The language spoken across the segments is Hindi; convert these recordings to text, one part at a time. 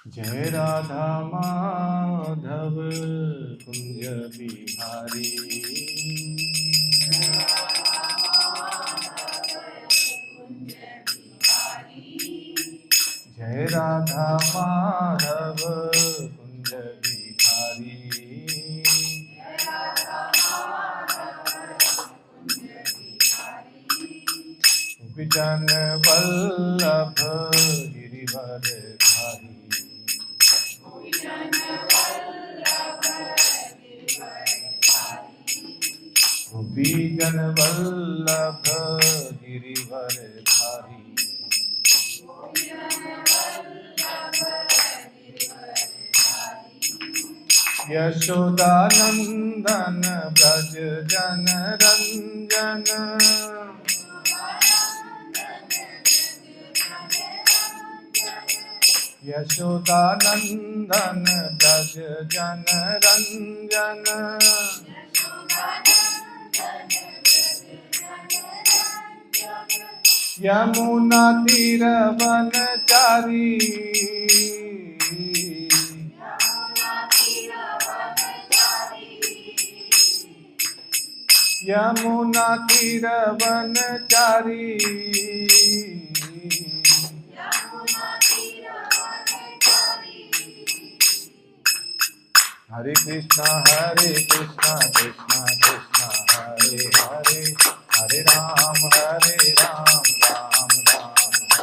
जय राधा माधव कुंज बिहारी। जय राधा माधव कुंज बिहारी। विजन वल्लभ गिरिवर धारी। विजन वल्लभ गिरिवर धारी। यशोदानंदन ब्रज जन रंजन। यशोदानंदन ब्रज जन रंजन। यमुना तीर वनचारी। यमुना तीर वनचारी। हरे कृष्णा कृष्णा कृष्णा हरे हरे। हरे राम राम राम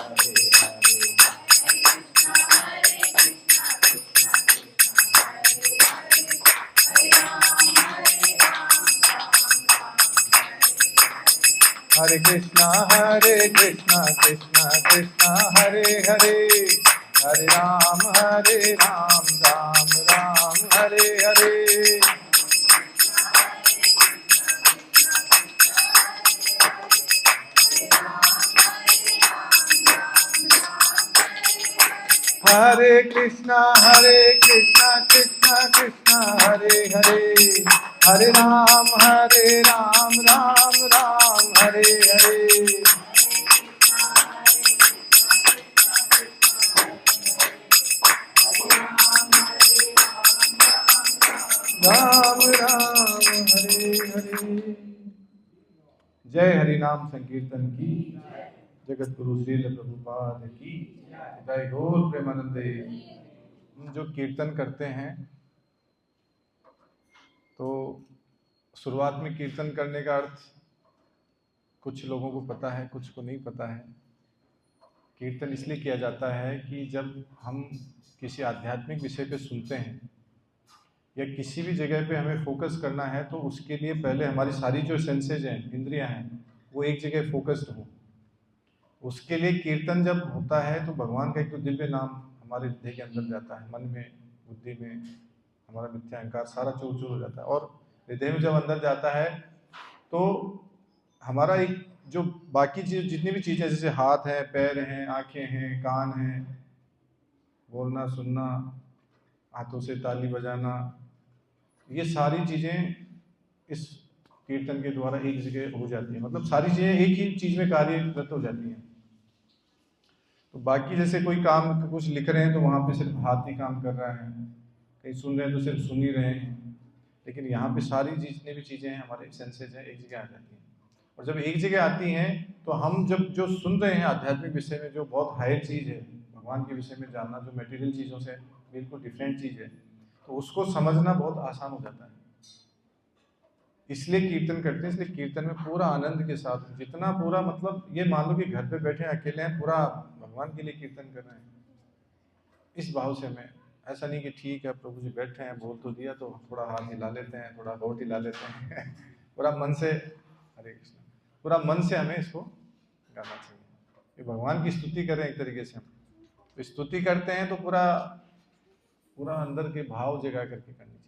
हरे हरे। हरे कृष्णा कृष्णा कृष्णा हरे हरे। हरे राम राम राम हरे हरे। हरे कृष्णा कृष्णा कृष्णा हरे हरे। हरे राम राम राम हरे हरे। राम राम हरे हरे। जय हरि नाम संकीर्तन की। जगत गुरु श्रील प्रभुपाद की जय। गौर प्रेमानंदे। हम जो कीर्तन करते हैं तो शुरुआत में कीर्तन करने का अर्थ कुछ लोगों को पता है, कुछ को नहीं पता है। कीर्तन इसलिए किया जाता है कि जब हम किसी आध्यात्मिक विषय पे सुनते हैं या किसी भी जगह पे हमें फोकस करना है तो उसके लिए पहले हमारी सारी जो सेंसेज हैं, इंद्रियां हैं, वो एक जगह फोकस्ड हो। उसके लिए कीर्तन जब होता है तो भगवान का एक तो दिव्य नाम हमारे हृदय के अंदर जाता है, मन में, बुद्धि में, हमारा मिथ्या अहंकार सारा चूर चूर हो जाता है। और हृदय में जब अंदर जाता है तो हमारा एक जो बाकी चीज, जितनी भी चीजें, जैसे हाथ है, पैर हैं, आंखें हैं, कान हैं, बोलना सुनना, हाथों से ताली बजाना, ये सारी चीजें इस कीर्तन के द्वारा एक जगह हो जाती है। मतलब सारी चीजें एक ही चीज में कार्यरत हो जाती हैं। तो बाकी जैसे कोई काम कुछ लिख रहे हैं तो वहाँ पे सिर्फ हाथ ही काम कर रहा है, कहीं सुन रहे हैं तो सिर्फ सुन ही रहे हैं। लेकिन यहाँ पे सारी जितनी भी चीज़ें हैं, हमारे सेंसेज हैं, एक जगह आ जाती हैं। और जब एक जगह आती हैं तो हम जब जो सुन रहे हैं आध्यात्मिक विषय में, जो बहुत हायर चीज़ है, भगवान के विषय में जानना, जो मटेरियल चीज़ों से बिल्कुल डिफरेंट चीज़ है, तो उसको समझना बहुत आसान हो जाता है। इसलिए कीर्तन करते हैं। इसलिए कीर्तन में पूरा आनंद के साथ, जितना पूरा, मतलब ये मान लो कि घर पे बैठे अकेले हैं, पूरा भगवान के लिए कीर्तन कर रहे हैं, इस भाव से हमें। ऐसा नहीं कि ठीक है प्रभु जी बैठे हैं, बोल तो दिया तो थोड़ा हाथ हिला लेते हैं, थोड़ा होठ हिला लेते हैं पूरा मन से, हरे कृष्ण, पूरा मन से हमें इसको गाना चाहिए। ये भगवान की स्तुति करें एक तरीके से। हम तो स्तुति करते हैं तो पूरा पूरा अंदर के भाव जगा करके करनी चाहिए।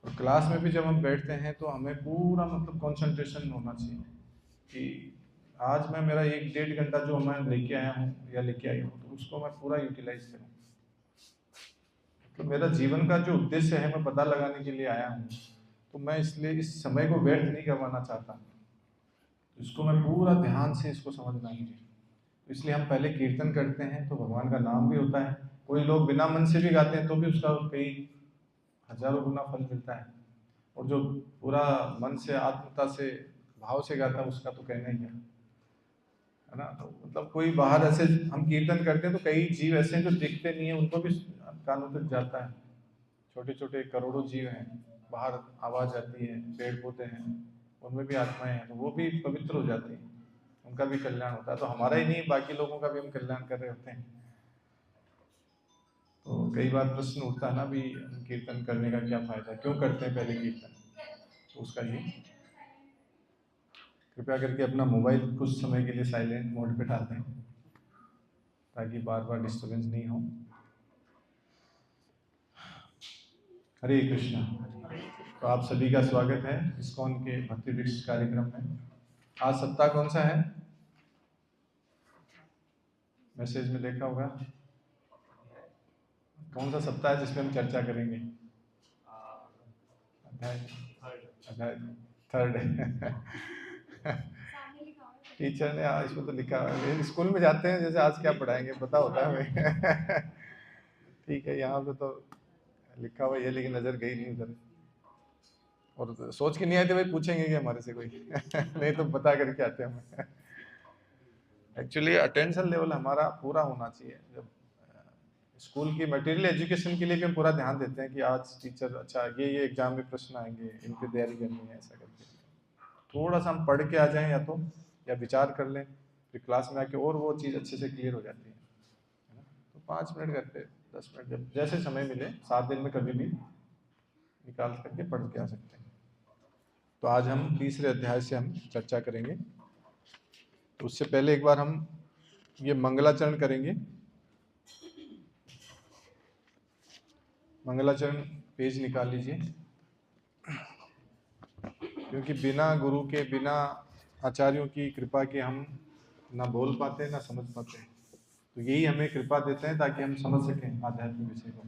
और क्लास में भी जब हम बैठते हैं तो हमें पूरा मतलब कंसंट्रेशन होना चाहिए कि आज मैं, मेरा 1-1.5 घंटा जो मैं लेके आया हूँ या लेके आई हूँ, तो उसको मैं पूरा यूटिलाइज करूँ। तो मेरा जीवन का जो उद्देश्य है, मैं पता लगाने के लिए आया हूँ, तो मैं इसलिए इस समय को व्यर्थ नहीं करवाना चाहता। इसको मैं पूरा ध्यान से इसको समझना है मुझे। इसलिए हम पहले कीर्तन करते हैं तो भगवान का नाम भी होता है, कोई लोग बिना मन से भी गाते हैं तो भी उसका कई हजारों गुना फल मिलता है, और जो पूरा मन से आत्मता से भाव से गाता है उसका तो कहना ही है ना। तो मतलब कोई बाहर ऐसे हम कीर्तन करते हैं तो कई जीव ऐसे हैं जो दिखते नहीं है, उनको भी कानों तक जाता है। छोटे छोटे करोड़ों जीव हैं, बाहर आवाज आती है, पेड़ पौधे हैं, उनमें भी आत्माएं हैं, तो वो भी पवित्र हो जाती हैं, उनका भी कल्याण होता है। तो हमारा ही नहीं, बाकी लोगों का भी हम कल्याण कर रहे होते हैं। तो कई बार प्रश्न उठता है ना भी, कीर्तन करने का क्या फायदा, क्यों करते हैं पहले कीर्तन। तो उसका ये, कृपया करके अपना मोबाइल कुछ समय के लिए साइलेंट मोड पे डाल दें ताकि बार बार डिस्टर्बेंस नहीं हो। हरे कृष्णा। तो आप सभी का स्वागत है इस्कॉन के भक्ति वृक्ष कार्यक्रम में। आज सप्ताह कौन सा है, मैसेज में देखा होगा, कौन सा सप्ताह है जिसमें हम चर्चा करेंगे। अध्याय थर्ड। टीचर ने आज इसमें तो लिखा है, स्कूल में जाते हैं जैसे आज क्या पढ़ाएंगे पता होता है हमें। ठीक है, यहाँ पे तो लिखा हुआ है लेकिन नजर गई नहीं उधर, और सोच के नहीं आए थे भाई पूछेंगे कि हमारे से कोई। नहीं तो बता करके आते हम। एक्चुअली अटेंशन लेवल हमारा पूरा होना चाहिए। जब स्कूल की मटेरियल एजुकेशन के लिए भी हम पूरा ध्यान देते हैं कि आज टीचर अच्छा ये एग्जाम में प्रश्न आएंगे, इन पे तैयारी करनी है, ऐसा करके थोड़ा सा हम पढ़ के आ जाएं या विचार कर लें, फिर क्लास में आके और वो चीज़ अच्छे से क्लियर हो जाती है ना। तो 5 मिनट करते, 10 मिनट, जब जैसे समय मिले 7 दिन में कभी भी निकाल करके पढ़ के आ सकते हैं। तो आज हम तीसरे अध्याय से हम चर्चा करेंगे। तो उससे पहले एक बार हम ये मंगलाचरण करेंगे। मंगलाचरण पेज निकाल लीजिए, क्योंकि बिना गुरु के, बिना आचार्यों की कृपा के हम ना बोल पाते ना समझ पाते हैं। तो यही हमें कृपा देते हैं ताकि हम समझ सकें आध्यात्मिक विषय को,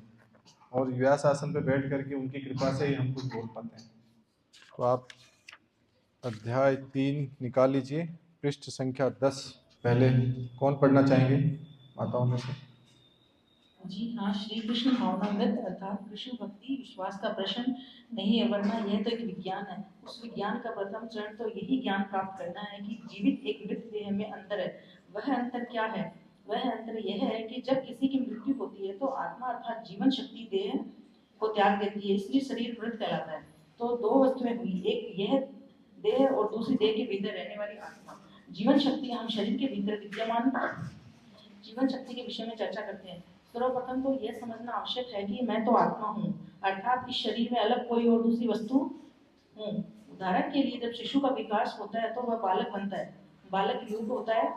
और व्यास आसन पे बैठ करके उनकी कृपा से ही हम कुछ बोल पाते हैं। तो आप अध्याय 3 निकाल लीजिए, पृष्ठ संख्या 10। पहले कौन पढ़ना चाहेंगे माताओं में से? जी हाँ, श्री कृष्ण भावनामृत अर्थात कृष्ण भक्ति विश्वास का प्रश्न नहीं है, वरना यह तो एक विज्ञान है। उस विज्ञान का प्रथम चरण तो यही ज्ञान प्राप्त करना है कि जीवित एक मृत देह में अंतर है। वह अंतर क्या है? वह अंतर यह है कि जब किसी की मृत्यु होती है तो आत्मा अर्थात जीवन शक्ति देह को त्याग देती है, इसलिए शरीर मृत कहलाता है। तो दो वस्तुएं हुई, एक यह देह और दूसरी देह के भीतर रहने वाली आत्मा। जीवन शक्ति हम शरीर के भीतर विद्यमान जीवन शक्ति के विषय में चर्चा करते हैं। सर्वप्रथम तो यह समझना आवश्यक है कि मैं तो आत्मा हूँ, अर्थात इस शरीर में अलग कोई और दूसरी वस्तु हूँ। उदाहरण के लिए जब शिशु का विकास होता है तो वह बालक बनता है, बालक युवक होता है,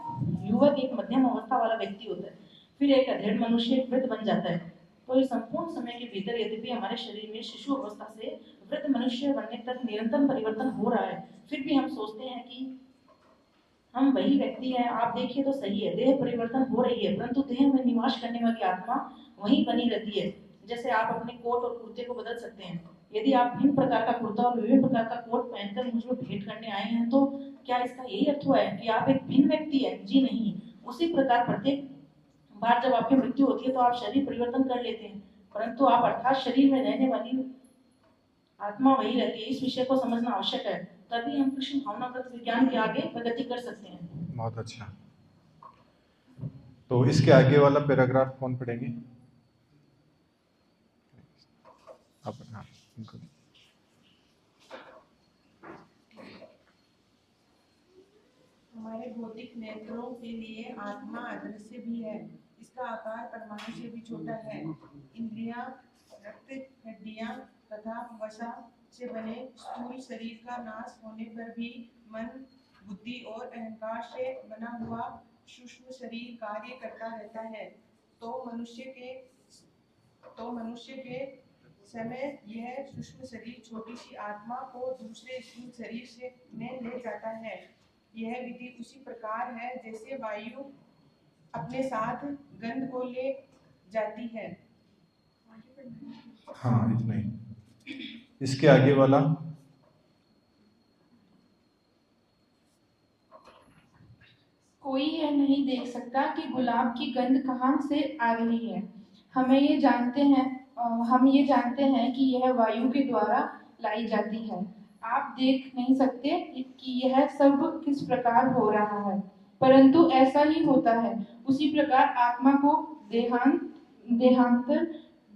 युवक एक मध्यम अवस्था वाला व्यक्ति होता है, फिर एक अधेड़ मनुष्य वृद्ध बन जाता है। तो इस संपूर्ण समय के भीतर यद्यपि हमारे शरीर में शिशु अवस्था से वृद्ध मनुष्य बनने तक निरंतर परिवर्तन हो रहा है, फिर भी हम सोचते हैं कि हम वही व्यक्ति हैं। आप देखिए तो सही है, देह परिवर्तन हो रही है परंतु देह में निवास करने वाली आत्मा वहीं बनी रहती है। जैसे आप अपने कोट और कुर्ते को बदल सकते हैं, यदि आप भिन्न प्रकार का कुर्ता और विभिन्न प्रकार का कोट पहनकर मुझे भेंट करने आए हैं तो क्या इसका यही अर्थ हुआ है कि आप एक भिन्न व्यक्ति है? जी नहीं। उसी प्रकार प्रत्येक बार जब आपकी मृत्यु होती है तो आप शरीर परिवर्तन कर लेते हैं, परंतु आप अर्थात शरीर में रहने वाली आत्मा वही रहती है। इस विषय को समझना आवश्यक है, तभी हम कृष्ण भावनागत विज्ञान के आगे प्रगति कर सकते हैं। बहुत अच्छा। तो इसके आगे वाला पैराग्राफ कौन पढ़ेंगे? आप। हाँ, हमारे भौतिक नेत्रों के लिए आत्मा अदृश्य भी है। इसका आकार परमाणु से भी छोटा है। इंद्रियां, रक्त, हड्डियां तथा वसा से बने स्थूल शरीर का नाश होने पर भी मन, बुद्धि और अहंकार से बना हुआ सूक्ष्म शरीर कार्य करता रहता है। तो मनुष्य के समय यह सूक्ष्म शरीर छोटी सी आत्मा को दूसरे स्थूल शरीर से में ले जाता है। यह विधि उसी प्रकार है जैसे वायु अपने साथ गंध को ले जाती है। हाँ, इतना ही। इसके आगे वाला कोई यह नहीं देख सकता कि गुलाब की गंध कहाँ से आ रही है। हम ये जानते हैं कि यह वायु के द्वारा लाई जाती है। आप देख नहीं सकते कि यह सब किस प्रकार हो रहा है, परंतु ऐसा ही होता है। उसी प्रकार आत्मा को देहांतर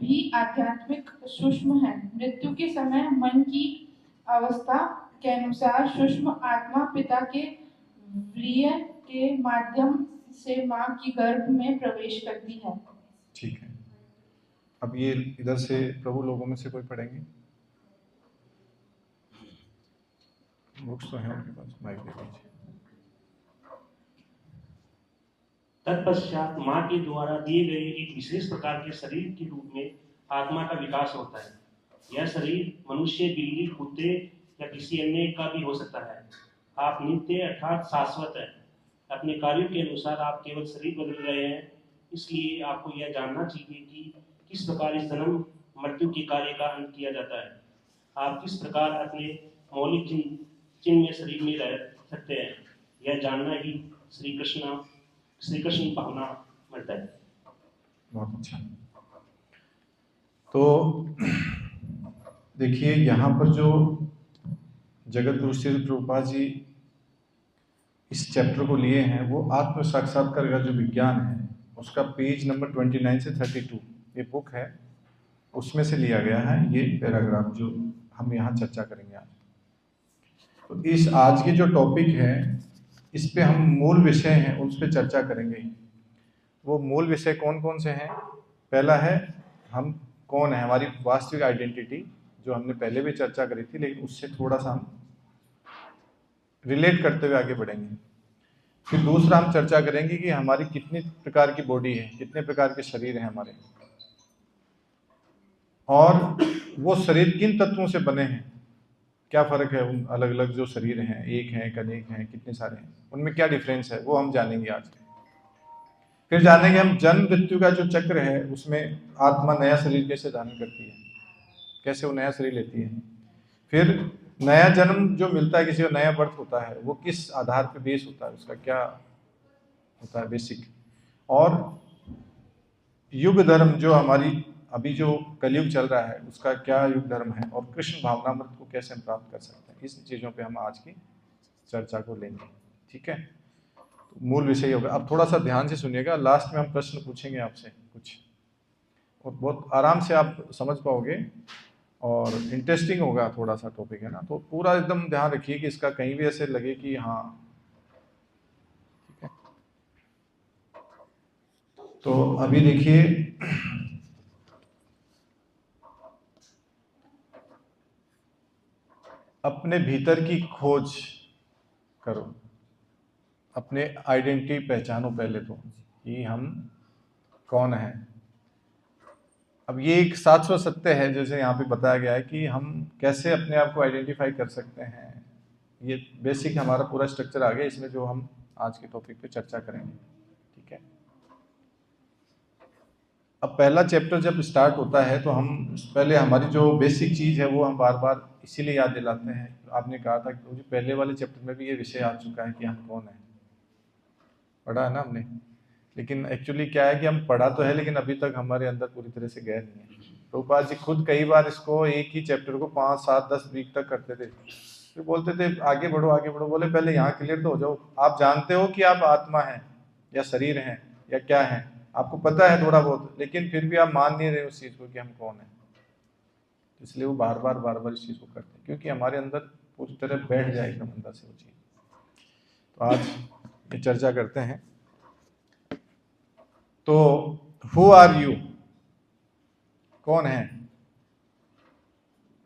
भी आध्यात्मिक सूक्ष्म है। मृत्यु के समय मन की अवस्था के अनुसार सूक्ष्म आत्मा पिता के वीर्य के माध्यम से माँ की गर्भ में प्रवेश करती है। ठीक है, अब ये इधर से प्रभु लोगों में से कोई पढ़ेंगे? बुक्स तो हैं उनके पास, माइक दे दीजिए। तत्पश्चात माँ के द्वारा दिए गए एक विशेष प्रकार के शरीर के रूप में आत्मा का विकास होता है। यह शरीर मनुष्य, बिल्ली, कुत्ते या किसी अन्य का भी हो सकता है। आप नित्य अर्थात शाश्वत है। अपने कार्यों के अनुसार आप केवल शरीर बदल रहे हैं। इसलिए आपको यह जानना चाहिए कि किस प्रकार इस जन्म मृत्यु के कार्य का अंत किया जाता है। आप किस प्रकार अपने मौलिक चिन्ह में शरीर में रह सकते हैं, यह जानना ही श्री कृष्ण भावना मिलता है। बहुत अच्छा। तो देखिए यहाँ पर जो जगत गुरु श्री प्रभुपाद जी इस चैप्टर को लिए हैं वो आत्म साक्षात्कार का जो विज्ञान है उसका पेज नंबर 29 से 32 ये बुक है, उसमें से लिया गया है ये पैराग्राफ जो हम यहाँ चर्चा करेंगे आज। तो इस आज के जो टॉपिक है इस पे हम मूल विषय हैं उस पे चर्चा करेंगे। वो मूल विषय कौन कौन से हैं? पहला है हम कौन है, हमारी वास्तविक आइडेंटिटी, जो हमने पहले भी चर्चा करी थी लेकिन उससे थोड़ा सा हम रिलेट करते हुए आगे बढ़ेंगे। फिर दूसरा हम चर्चा करेंगे कि हमारी कितनी प्रकार की बॉडी है, कितने प्रकार के शरीर हैं हमारे, और वो शरीर किन तत्वों से बने हैं, क्या फ़र्क है उन अलग अलग जो शरीर हैं, एक हैं, अनेक हैं, कितने सारे हैं, उनमें क्या डिफरेंस है वो हम जानेंगे आज। फिर जानेंगे हम जन्म मृत्यु का जो चक्र है उसमें आत्मा नया शरीर कैसे धारण करती है, कैसे वो नया शरीर लेती है। फिर नया जन्म जो मिलता है, किसी को नया बर्थ होता है, वो किस आधार पे बेस होता है, उसका क्या होता है बेसिक। और युग धर्म जो हमारी अभी जो कलयुग चल रहा है उसका क्या युग धर्म है, और कृष्ण भावनामृत को कैसे हम प्राप्त कर सकते हैं, इस चीज़ों पे हम आज की चर्चा को लेंगे। ठीक है, तो मूल विषय होगा। अब थोड़ा सा ध्यान से सुनिएगा, लास्ट में हम प्रश्न पूछेंगे आपसे कुछ, और बहुत आराम से आप समझ पाओगे और इंटरेस्टिंग होगा, थोड़ा सा टॉपिक है ना, तो पूरा एकदम ध्यान रखिए कि इसका कहीं भी ऐसे लगे कि हाँ। ठीक है, तो अभी देखिए अपने भीतर की खोज करो, अपने आइडेंटिटी पहचानो पहले तो कि हम कौन हैं। अब ये एक शाश्वत सत्य है, जैसे यहाँ पे बताया गया है कि हम कैसे अपने आप को आइडेंटिफाई कर सकते हैं। ये बेसिक हमारा पूरा स्ट्रक्चर आ गया इसमें, जो हम आज के टॉपिक पे चर्चा करेंगे। ठीक है, अब पहला चैप्टर जब स्टार्ट होता है तो हम पहले हमारी जो बेसिक चीज़ है वो हम बार बार इसीलिए याद दिलाते हैं। आपने कहा था कि मुझे पहले वाले चैप्टर में भी ये विषय आ चुका है कि हम कौन हैं, पढ़ा है ना हमने, लेकिन एक्चुअली क्या है कि हम पढ़ा तो है लेकिन अभी तक हमारे अंदर पूरी तरह से गए नहीं है। प्रभुपाद जी खुद कई बार इसको एक ही चैप्टर को 5, 7, 10 वीक तक करते थे, फिर बोलते थे आगे बढ़ो आगे बढ़ो। बोले पहले यहाँ क्लियर तो हो जाओ, आप जानते हो कि आप आत्मा हैं या शरीर हैं या क्या हैं, आपको पता है थोड़ा बहुत, लेकिन फिर भी आप मान नहीं रहे उस चीज़ को कि हम कौन हैं। इसलिए वो बार बार इस चीज़ को करते हैं, क्योंकि हमारे अंदर पूरी तरह बैठ जाए एकदम अंदर से वो चीज़। तो आज ये चर्चा करते हैं। तो हु आर यू, कौन है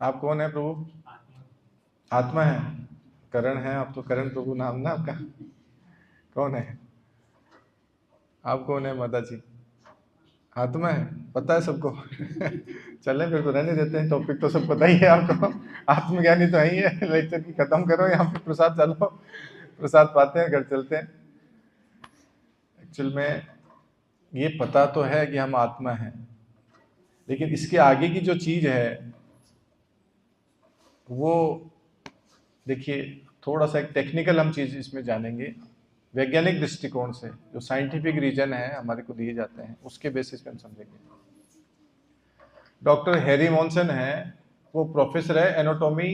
आप? कौन है प्रभु? आत्मा है, करण है आप तो, करण प्रभु नाम ना आपका। कौन है आप? कौन है माता जी? आत्मा है, पता है सबको। चलें फिर तो रहने देते हैं, टॉपिक तो सब पता ही है आपको। आत्मज्ञानी तो ही है, लेक्चर की खत्म करो, यहाँ पे प्रसाद चलो, प्रसाद पाते हैं घर चलते हैं। एक्चुअल में ये पता तो है कि हम आत्मा हैं, लेकिन इसके आगे की जो चीज़ है वो देखिए थोड़ा सा एक टेक्निकल हम चीज़ इसमें जानेंगे, वैज्ञानिक दृष्टिकोण से जो साइंटिफिक रीजन है हमारे को दिए जाते हैं उसके बेसिस पे हम समझेंगे। डॉक्टर हैरी मॉन्सन है, वो प्रोफेसर है एनाटॉमी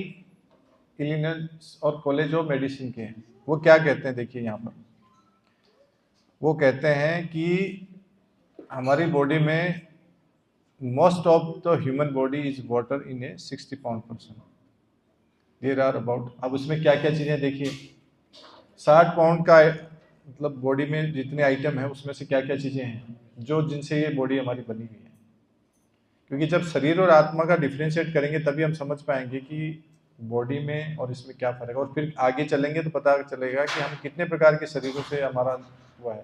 इलिनॉइस और कॉलेज ऑफ मेडिसिन के हैं। वो क्या कहते हैं देखिए यहाँ पर, वो कहते हैं कि हमारी बॉडी में most of the human body is water in a 60 pound percent, there are about, अब उसमें क्या क्या चीज़ें देखिए, 60 पाउंड का मतलब बॉडी में जितने आइटम है उसमें से क्या क्या चीज़ें हैं जो जिनसे ये बॉडी हमारी बनी हुई है। क्योंकि जब शरीर और आत्मा का डिफ्रेंशिएट करेंगे तभी हम समझ पाएंगे कि बॉडी में और इसमें क्या फर्क है, और फिर आगे चलेंगे तो पता चलेगा कि हम कितने प्रकार के शरीरों से हमारा वो है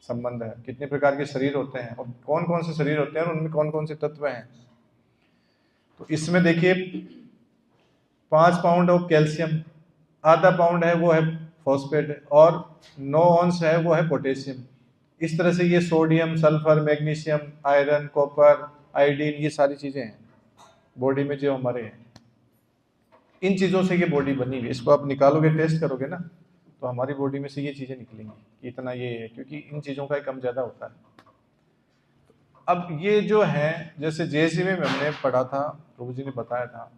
संबंध है, कितने प्रकार के शरीर होते हैं और कौन कौन से शरीर होते हैं और उनमें कौन कौन से तत्व हैं। तो इसमें देखिए 5 पाउंड ऑफ कैल्शियम, आधा पाउंड है वो है फॉस्फेट, और 9 ऑन्स है वो है पोटेशियम। इस तरह से ये sodium, sulphur, magnesium, iron, copper, iodine, ये सारी चीज़ें हैं बॉडी में जो हमारे हैं। इन चीज़ों से ये बॉडी बनी हुई है। इसको आप निकालोगे, टेस्ट करोगे ना, तो हमारी बॉडी में से ये चीज़ें निकलेंगी कि इतना ये है, क्योंकि इन चीज़ों का कम ज़्यादा होता है। अब ये जो है, जैसे JSC में हमने पढ़ा था, प्रभु जी ने बताया था,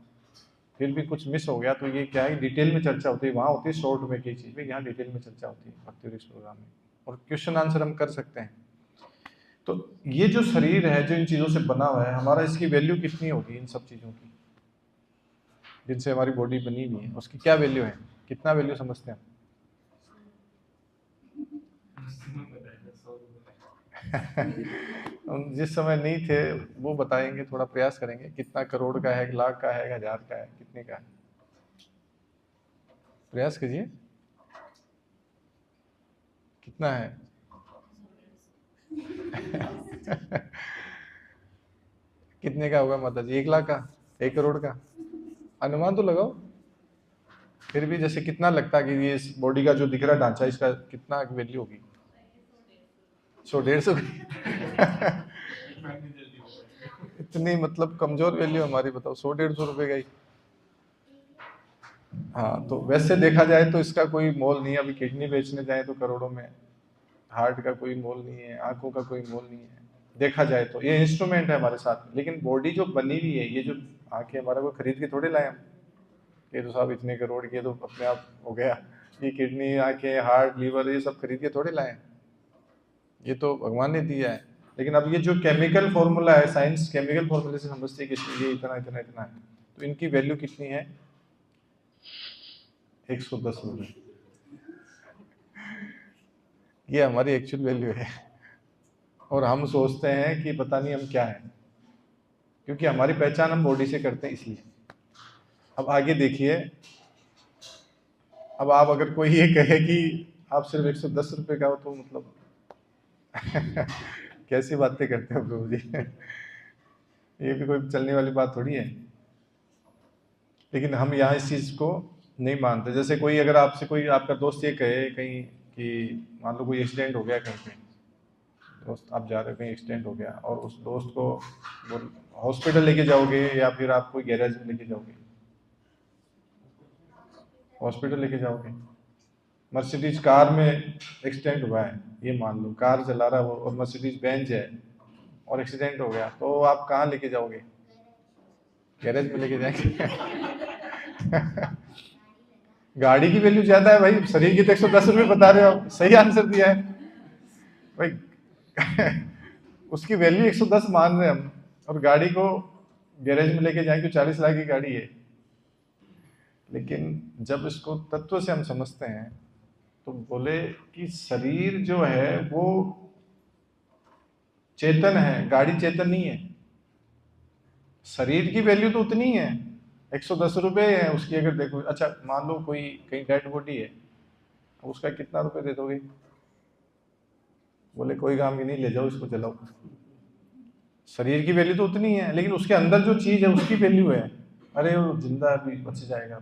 फिर भी कुछ मिस हो गया, तो ये क्या है, डिटेल में चर्चा होती है, वहाँ होती है शॉर्ट में की चीज़ में, यहाँ डिटेल में चर्चा होती है भक्ति और इस प्रोग्राम में, और क्वेश्चन आंसर हम कर सकते हैं। तो ये जो शरीर है जो इन चीज़ों से बना हुआ है हमारा, इसकी वैल्यू कितनी होगी इन सब चीज़ों की जिनसे हमारी बॉडी बनी हुई है, उसकी क्या वैल्यू है, कितना वैल्यू समझते हैं हम? जिस समय नहीं थे वो बताएंगे, थोड़ा प्रयास करेंगे, कितना करोड़ का है, लाख का है, 1000 का है, कितने का है, प्रयास कीजिए, कितना है? कितने का होगा माता जी? 1 लाख का, 1 करोड़ का? अनुमान तो लगाओ फिर भी, जैसे कितना लगता है कि ये इस बॉडी का जो दिख रहा ढांचा, इसका कितना वैल्यू होगी? 100-150 इतनी मतलब कमजोर वैल्यू हमारी, बताओ, 100-150 रुपए का ही। हाँ, तो वैसे देखा जाए तो इसका कोई मोल नहीं है। अभी किडनी बेचने जाए तो करोड़ों में, हार्ट का कोई मोल नहीं है, आंखों का कोई मोल नहीं है, देखा जाए तो ये इंस्ट्रूमेंट है हमारे साथ में। लेकिन बॉडी जो बनी हुई है, ये जो आंखें हमारा को खरीद के थोड़े लाए हम, ये तो साहब इतने करोड़ की, तो अपने आप हो गया। ये किडनी, आंखें, हार्ट, लीवर, ये सब खरीद के थोड़े लाए, ये तो भगवान ने दिया है। लेकिन अब ये जो केमिकल फॉर्मूला है, साइंस केमिकल फॉर्मूले से समझती है कि ये इतना इतना इतना है, तो इनकी वैल्यू कितनी है? 110 रुपये। ये हमारी एक्चुअल वैल्यू है, और हम सोचते हैं कि पता नहीं हम क्या है, क्योंकि हमारी पहचान हम बॉडी से करते हैं इसलिए। अब आगे देखिए, अब आप अगर कोई ये कहे कि आप सिर्फ 110 रुपये का हो, तो मतलब कैसी बातें करते हो प्रभु जी? ये भी कोई चलने वाली बात थोड़ी है। लेकिन हम यहाँ इस चीज़ को नहीं मानते। जैसे कोई अगर आपसे, कोई आपका दोस्त ये कहे कहीं कि मान लो कोई एक्सीडेंट हो गया कहीं पे, दोस्त आप जा रहे हो कहीं, एक्सीडेंट हो गया, और उस दोस्त को हॉस्पिटल लेके जाओगे या फिर आप कोई गैरेज में लेके जाओगे? हॉस्पिटल लेके जाओगे। मर्सिडीज कार में एक्सीडेंट हुआ है, ये मान लो कार चला रहा है वो, और मर्सिडीज बेंज है और एक्सीडेंट हो गया, तो आप कहाँ लेके जाओगे? गैरेज में लेके जाएंगे। गाड़ी की वैल्यू ज्यादा है भाई, शरीर की तो 110 रुपये बता रहे हो आप, सही आंसर दिया है भाई। उसकी वैल्यू 110 मान रहे हम, और गाड़ी को गैरेज में लेके जाएंगे, 40 लाख की गाड़ी है। लेकिन जब इसको तत्व से हम समझते हैं तो बोले कि शरीर जो है वो चेतन है, गाड़ी चेतन नहीं है। शरीर की वैल्यू तो उतनी है, 110 रुपये है उसकी। अगर देखो, अच्छा मान लो कोई कहीं डेड बॉडी है, उसका कितना रुपए दे दोगे? बोले कोई काम की नहीं, ले जाओ इसको, चलाओ। शरीर की वैल्यू तो उतनी है, लेकिन उसके अंदर जो चीज है उसकी वैल्यू है। अरे वो जिंदा अभी बच जाएगा,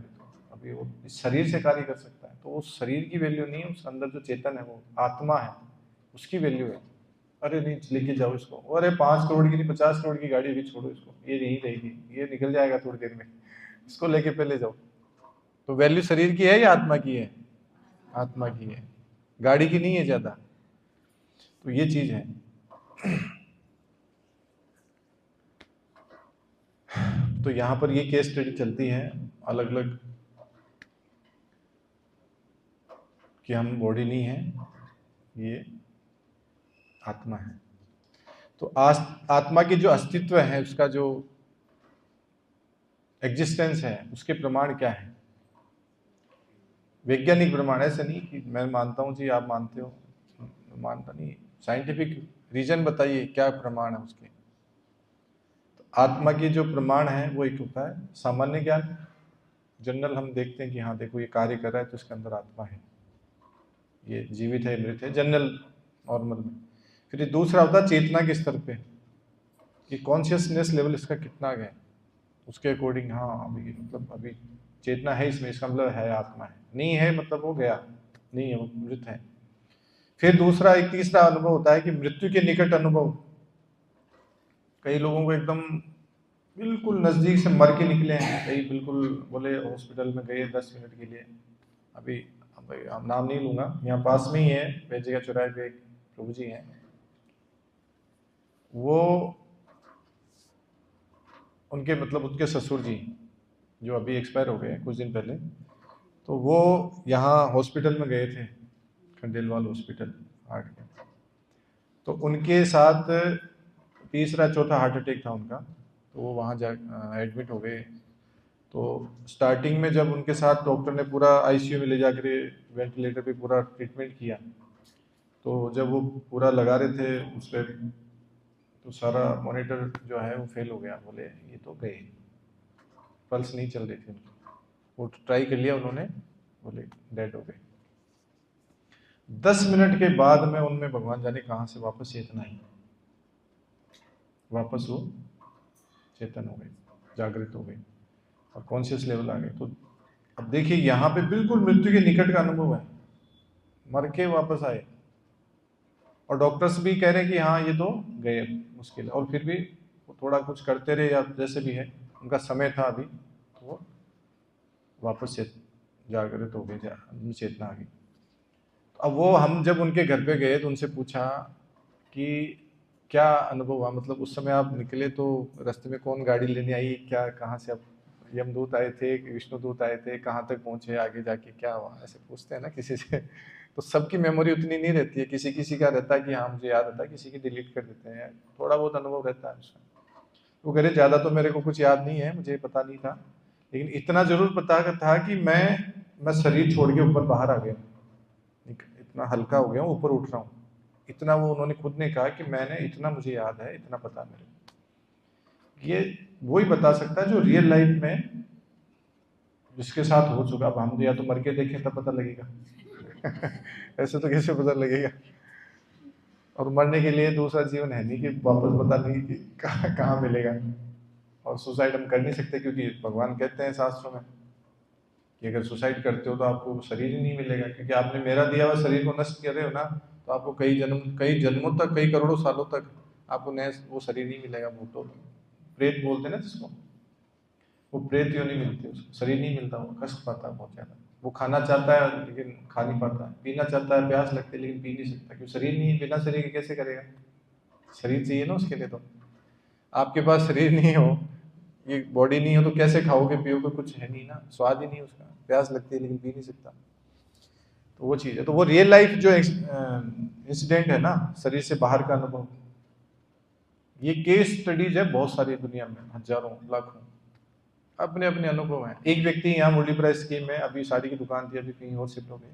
अभी वो इस शरीर से कार्य कर सकता है, तो उस शरीर की वैल्यू नहीं है, उसके अंदर जो चेतन है, वो आत्मा है, उसकी वैल्यू है। अरे नहीं, लेके जाओ इसको। अरे 5 करोड़ की नहीं, 50 करोड़ की गाड़ी भी छोड़ो इसको, ये नहीं रहेगी, ये निकल जाएगा थोड़ी देर में, इसको लेके पहले जाओ। तो वैल्यू शरीर की है या आत्मा की है? आत्मा की है, गाड़ी की नहीं है ज्यादा। तो ये चीज है। तो यहाँ पर ये केस स्टडी चलती है अलग अलग कि हम बॉडी नहीं है, ये आत्मा है। तो आत्मा की जो अस्तित्व है, उसका जो एग्जिस्टेंस है, उसके प्रमाण क्या है? वैज्ञानिक प्रमाण, ऐसे नहीं कि मैं मानता हूँ जी आप मानते हो, मानता नहीं। साइंटिफिक रीजन बताइए क्या प्रमाण है उसके। तो आत्मा के जो प्रमाण है वो एक होता है सामान्य ज्ञान, जनरल हम देखते हैं कि हाँ देखो ये कार्य कर रहा है तो इसके अंदर आत्मा है, ये जीवित है मृत है, जनरल नॉर्मल में। फिर दूसरा होता है चेतना के स्तर पे, कि कॉन्शियसनेस लेवल इसका कितना गया, उसके अकॉर्डिंग हाँ अभी मतलब अभी चेतना है इसमें, इसका मतलब है आत्मा है, नहीं है मतलब वो गया, नहीं है वो मृत है। फिर दूसरा एक तीसरा अनुभव होता है कि मृत्यु के निकट अनुभव। कई लोगों को एकदम बिल्कुल नज़दीक से मर के निकले हैं, कई बिल्कुल बोले हॉस्पिटल में गए 10 मिनट के लिए, अभी हम नाम नहीं लूँगा, यहाँ पास में ही है बेजगह चौराहे पे एक प्रभु जी हैं, वो उनके मतलब उनके ससुर जी जो अभी एक्सपायर हो गए कुछ दिन पहले, तो वो यहाँ हॉस्पिटल में गए थे, खंडेलवाल हॉस्पिटल हार्ट के। तो उनके साथ तीसरा चौथा हार्ट अटैक था उनका, तो वो वहाँ जा एडमिट हो गए। तो स्टार्टिंग में जब उनके साथ डॉक्टर ने पूरा आईसीयू में ले जाकर वेंटिलेटर पे पूरा ट्रीटमेंट किया, तो जब वो पूरा लगा रहे थे उस पर, तो सारा मॉनिटर जो है वो फेल हो गया, बोले ये तो गए, पल्स नहीं चल रही थी उनकी, वो ट्राई कर लिया उन्होंने, बोले डेड हो गए। 10 मिनट के बाद में उनमें भगवान जाने कहाँ से वापस चेतना आई, वापस वो चेतन हो गए, जागृत हो गए और कॉन्शियस लेवल आ गए। तो अब देखिए यहाँ पे बिल्कुल मृत्यु के निकट का अनुभव है, मर के वापस आए, और डॉक्टर्स भी कह रहे हैं कि हाँ ये तो गए मुश्किल है, और फिर भी वो थोड़ा कुछ करते रहे या जैसे भी है, उनका समय था अभी, तो वो वापस से जागृत हो गए, चेतना आ गई। तो अब वो हम जब उनके घर पे गए तो उनसे पूछा कि क्या अनुभव हुआ, मतलब उस समय आप निकले तो रास्ते में कौन गाड़ी लेने आई, क्या कहाँ से आप, यमदूत आए थे, विष्णुदूत आए थे, कहाँ तक पहुँचे, आगे जाके क्या हुआ, ऐसे पूछते हैं ना किसी से। तो सबकी मेमोरी उतनी नहीं रहती है, किसी किसी का रहता है कि हाँ मुझे याद रहता है, किसी की डिलीट कर देते हैं, थोड़ा बहुत अनुभव रहता है उसका। वो कह रहे ज़्यादा तो मेरे को कुछ याद नहीं है, मुझे पता नहीं था, लेकिन इतना जरूर पता था कि मैं शरीर छोड़ के ऊपर बाहर आ गया, इतना हल्का हो गया हूँ, ऊपर उठ रहा हूँ, इतना वो उन्होंने खुद ने कहा कि मैंने इतना मुझे याद है, इतना पता मेरे को। ये वही बता सकता है जो रियल लाइफ में जिसके साथ हो चुका। अब हम या तो मर के देखें तब पता लगेगा ऐसे तो कैसे पता लगेगा। और मरने के लिए दूसरा जीवन है नहीं कि वापस पता नहीं कि कहाँ मिलेगा। और सुसाइड हम कर नहीं सकते, क्योंकि भगवान कहते हैं शास्त्रों में कि अगर सुसाइड करते हो तो आपको शरीर ही नहीं मिलेगा, क्योंकि आपने मेरा दिया हुआ शरीर को नष्ट कर रहे हो ना, तो आपको कई जन्मों तक, कई करोड़ों सालों तक आपको नया वो शरीर नहीं मिलेगा। वो तो प्रेत बोलते हैं ना जिसको, वो प्रेत योनि मिलती है, उसको शरीर नहीं मिलता, वो कष्ट पाता है बहुत ज़्यादा। वो खाना चाहता है लेकिन खा नहीं पाता, पीना चाहता है, प्यास लगती है लेकिन पी नहीं सकता, क्योंकि शरीर नहीं है, बिना शरीर के कैसे करेगा, शरीर चाहिए ना उसके लिए। तो आपके पास शरीर नहीं हो, ये बॉडी नहीं हो, तो कैसे खाओगे पियोगे, कुछ है नहीं ना, स्वाद ही नहीं उसका, प्यास लगती है लेकिन पी नहीं सकता। तो वो चीज़ है। तो वो रियल लाइफ जो इंसिडेंट है ना, शरीर से बाहर का अनुभव, ये केस स्टडीज है बहुत सारी दुनिया में, हजारों लाखों, अपने अपने अनुभव हैं। एक व्यक्ति यहाँ मुरली प्राइस स्कीम में अभी साड़ी की दुकान थी, अभी कहीं और शिफ्ट हो गए,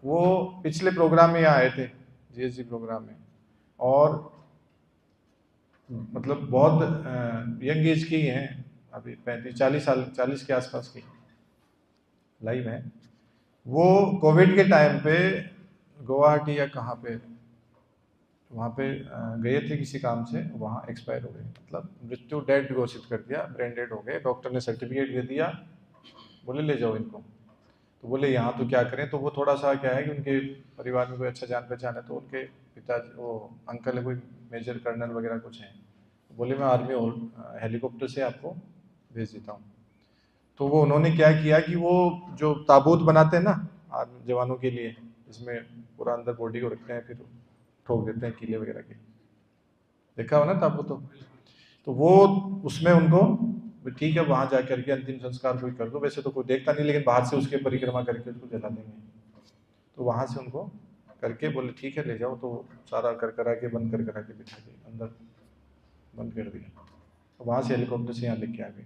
वो पिछले प्रोग्राम में यहाँ आए थे, जीएसजी प्रोग्राम में, और मतलब बहुत यंग एज की हैं, अभी 35-40 साल, 40 के आसपास की लाइव है। वो कोविड के टाइम पे गुवाहाटी या कहाँ पे, वहाँ पे गए थे किसी काम से, वहाँ एक्सपायर हो गए, मतलब मृत्यु, डेड घोषित कर दिया, ब्रेन डेड हो गए। डॉक्टर ने सर्टिफिकेट दे दिया, बोले ले जाओ इनको। तो बोले यहाँ तो क्या करें। तो वो थोड़ा सा क्या है कि उनके परिवार में कोई अच्छा जान पहचान है, तो उनके पिताजी, वो अंकल है कोई मेजर कर्नल वगैरह कुछ हैं, तो बोले मैं आर्मी और हेलीकॉप्टर से आपको भेज देता हूँ। तो वो उन्होंने क्या किया कि वो जो ताबूत बनाते हैं ना आर्मी जवानों के लिए, इसमें पूरा अंदर बॉडी को रखते हैं, फिर ठोक देते हैं किले वगैरह के, देखा हो ना ताबूत। तो वो उसमें उनको ठीक है वहाँ जा करके अंतिम संस्कार कोई कर दो, वैसे तो कोई देखता नहीं, लेकिन बाहर से उसके परिक्रमा करके उसको जला देंगे। तो वहाँ से उनको करके बोले ठीक है ले जाओ, तो सारा कर करा के बंद कर करा के बिठा के अंदर बंद कर दिया। तो वहाँ से हेलीकॉप्टर से यहाँ लेके आ गए।